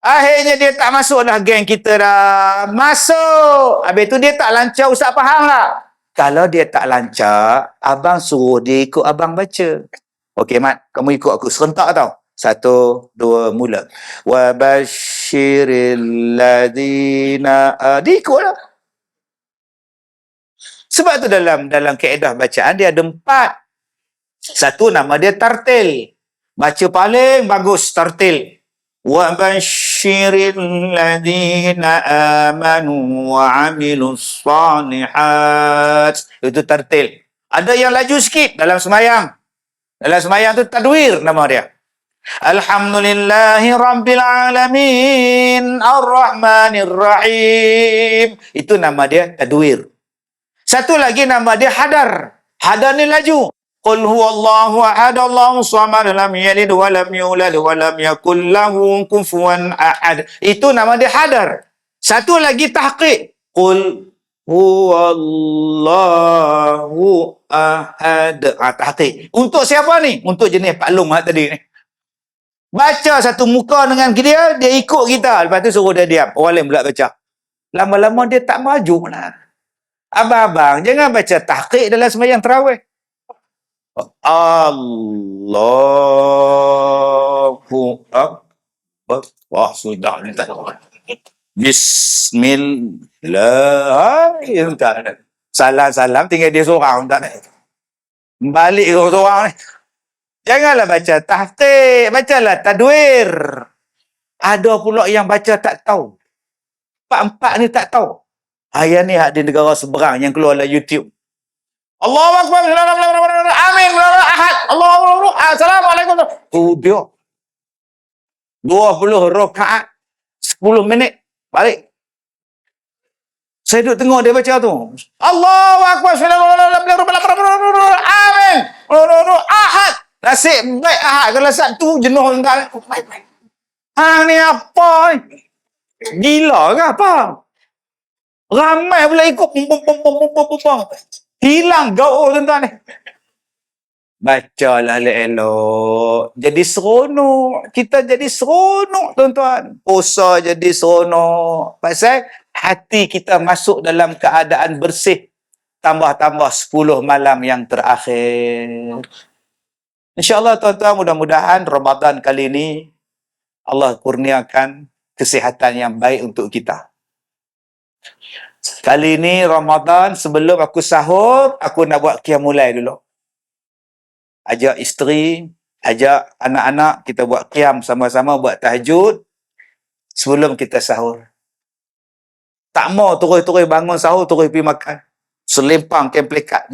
Akhirnya dia tak masuk dah geng kita dah. Masuk. Habis tu dia tak lancar, Ustaz faham lah. Kalau dia tak lancar, abang suruh dia ikut abang baca. Okey, Mat. Kamu ikut aku. Serentak tau. 1, 2, mula. Wa basyiril ladina. Diikutlah. Sebab tu dalam kaedah bacaan dia ada 4. Satu nama dia tartil. Baca paling bagus tartil. Wa basyiril ladina amanu wa amilus salihat. Itu tartil. Ada yang laju sikit dalam semayang. Dalam semayang tu tadwir nama dia. Alhamdulillahi Rabbil Alamin Ar-Rahmanir Rahim. Itu nama dia tadwir. Satu lagi nama dia hadar. Hadar ni laju. Qul huwallahu ahad Allahu samad lam yalid wa lam yulad wa lam yakul lahu kufuwan ahad. Itu nama dia hadar. Satu lagi tahqiq. Qul huwallahu ahad. Tahqiq. Untuk siapa ni? Untuk jenis Pak Long tadi ni. Baca satu muka dengan dia ikut kita. Lepas tu suruh dia diam. Orang lain pula baca. Lama-lama dia tak maju lah. Abang-abang, jangan baca tahqiq dalam sembahyang tarawih. Allahu Akbar. Wah, sudah ni tak. Bismillah. Salam-salam tinggal dia seorang tak. Balik ke seorang ni. Janganlah baca tahqiq, bacalah tadwir. Ada pula yang baca tak tahu. Empat ni tak tahu. Yang ni hak di negara seberang yang keluar dalam YouTube. Allahu Akbar. Amin. Ahad. Allahu Akbar. Assalamualaikum. Dia 20 rakaat 10 minit balik. Saya duduk tengok dia baca tu. Allahu Akbar. Amin. Ahad. Nasib baik ahad. Kalau satu jenuh entah. Ni apa? Gila ke apa? Ramai pula ikut. Hilang gaul tuan-tuan ni. Bacalah elok. Jadi seronok. Kita jadi seronok tuan-tuan. Puasa jadi seronok. Pasal hati kita masuk dalam keadaan bersih. Tambah-tambah 10 malam yang terakhir. InsyaAllah tuan-tuan, mudah-mudahan Ramadan kali ini Allah kurniakan kesihatan yang baik untuk kita. Kali ini Ramadan, sebelum aku sahur, aku nak buat qiyamulai dulu. Ajak isteri, ajak anak-anak, kita buat qiyam sama-sama, buat tahajud sebelum kita sahur. Tak mau terus-terus bangun sahur, terus pergi makan. Selempang kain pelikat.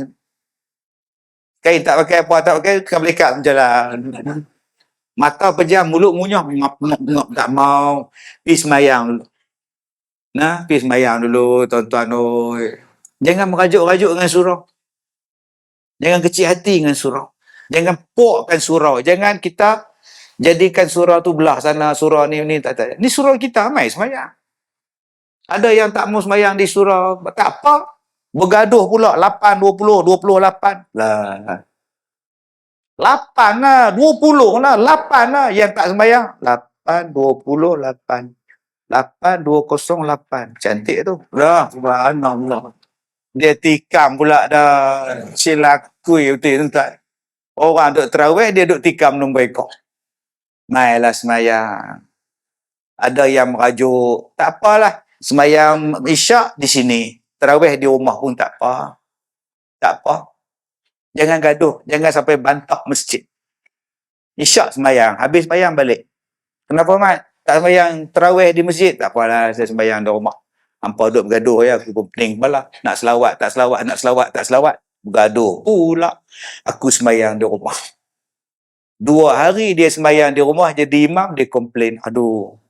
Kain tak pakai apa, tak pakai kain pelikat macam lah. Mata pejam, mulut munyah, ngap-ngap, tak mau. Pergi semayang. Pergi semayang dulu, tuan-tuan. Jangan merajuk-rajuk dengan surau. Jangan kecil hati dengan surau. Jangan pokkan surau. Jangan kita jadikan surau tu belah sana, surau ni, tak. Ni surau kita, mai semayang. Ada yang tak mau semayang di surau, tak apa. Bergaduh pula, 8, 20, 28. Lah. 8 lah, 20 lah, 8 lah. Yang tak sembahyang, 8, 20, 8. 8, 208. Cantik tu. Dah, subhanallah. Dia tikam pula dah. Silakui betul tuan. Orang duk terawih, dia duk tikam nombor ekor. Mailah semayang. Ada yang merajuk. Tak apalah. Semayang isyak di sini. Terawih di rumah pun tak apa. Tak apa. Jangan gaduh. Jangan sampai bantah masjid. Isyak sembahyang. Habis sembahyang balik. Kenapa, Mat? Tak sembahyang tarawih di masjid? Tak apalah, saya sembahyang di rumah. Hampa duduk bergaduh ya. Aku pening kepala. Nak selawat, tak selawat. Nak selawat, tak selawat. Bergaduh pula. Aku sembahyang di rumah. 2 hari dia sembahyang di rumah jadi imam, dia komplain. Aduh.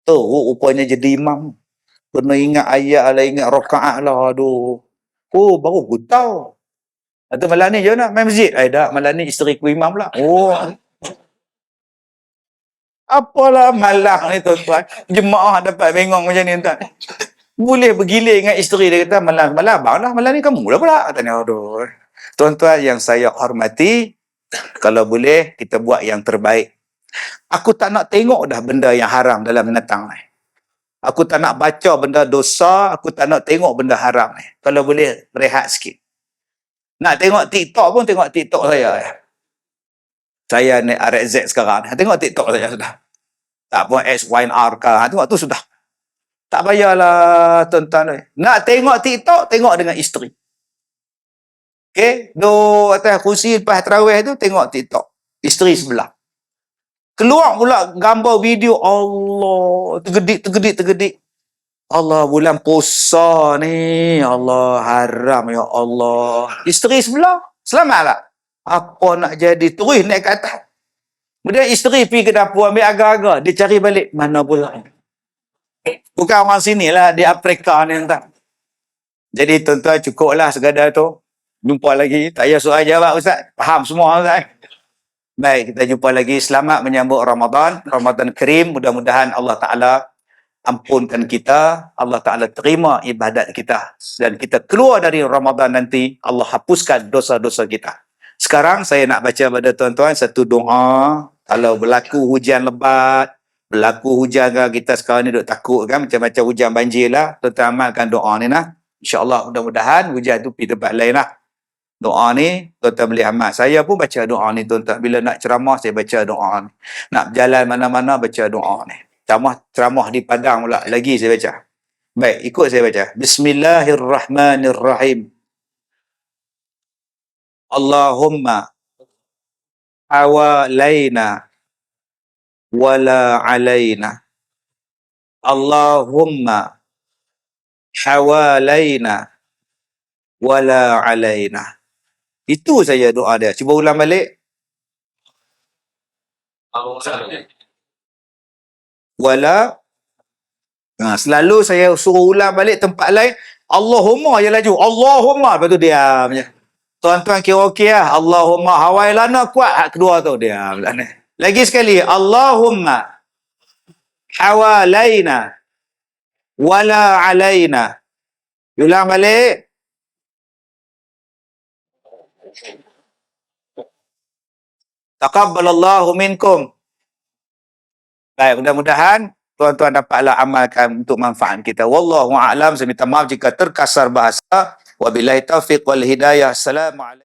Teruk rupanya jadi imam. Kena ingat ayat lah, ingat rakaat lah. Aduh. Oh, baru aku tahu. Atau malam ni je nak main masjid? Tak, malam ni isteri ku imam lah. Oh, apalah malam ni tuan-tuan. Jemaah dapat bengong macam ni tuan. Boleh bergilir dengan isteri. Dia kata, malam abang lah. Malam ni kamu lah pula. Katanya, aduh. Tuan-tuan yang saya hormati, kalau boleh, kita buat yang terbaik. Aku tak nak tengok dah benda yang haram dalam binatang ni. Aku tak nak baca benda dosa, aku tak nak tengok benda haram ni. Kalau boleh, rehat sikit. Nak tengok TikTok pun tengok TikTok saya. Saya ni RZ sekarang. Tengok TikTok saya sudah. Tak pun XYNR ke. Tengok tu sudah. Tak payahlah tuan-tuan. Nak tengok TikTok, tengok dengan isteri. Okey? Duduk atas kursi lepas tarawih tu, tengok TikTok. Isteri sebelah. Keluar pula gambar video. Allah. Tergedik. Allah, bulan puasa ni. Allah, haram ya Allah. Isteri sebelah. Selamatlah. Apa nak jadi? Terus naik ke atas. Kemudian isteri pergi ke dapur ambil agar-agar. Dia cari balik. Mana pula? Bukan orang sini lah. Di Afrika ni. Entah. Jadi tuan-tuan cukuplah sekadar tu. Jumpa lagi. Tak payah soal jawab Ustaz. Faham semua Ustaz. Baik, kita jumpa lagi. Selamat menyambut Ramadan. Ramadan Karim. Mudah-mudahan Allah Ta'ala ampunkan kita, Allah Ta'ala terima ibadat kita, dan kita keluar dari Ramadan nanti, Allah hapuskan dosa-dosa kita. Sekarang saya nak baca pada tuan-tuan satu doa. Kalau berlaku hujan lebat, berlaku hujan kan, kita sekarang ni duk takut kan, macam-macam hujan banjir lah, tuan-tuan amalkan doa ni lah. InsyaAllah mudah-mudahan hujan tu pergi tempat lain lah. Doa ni tuan-tuan boleh amal. Saya pun baca doa ni tuan-tuan. Bila nak ceramah saya baca doa ni. Nak berjalan mana-mana baca doa ni. Ceramah di Padang pula. Lagi saya baca. Baik, ikut saya baca. Bismillahirrahmanirrahim. Allahumma awalaina wala alaina. Allahumma hawalaina wala alaina. Itu saja doa dia. Cuba ulang balik. Wala. Selalu saya suruh ulang balik tempat lain, Allahumma je laju. Allahumma. Lepas tu diam je. Tuan-tuan kira okey lah. Allahumma hawailana kuat. Hak kedua tu diam. Lagi sekali. Allahumma hawalaina wala alaina. Ulang balik. Taqabbalallahu minkum. Baik, mudah-mudahan tuan-tuan dapatlah amalkan untuk manfaat kita. Wallahu a'lam. Saya minta maaf jika terkasar bahasa. Wabillahi taufiq wal hidayah. Assalamualaikum.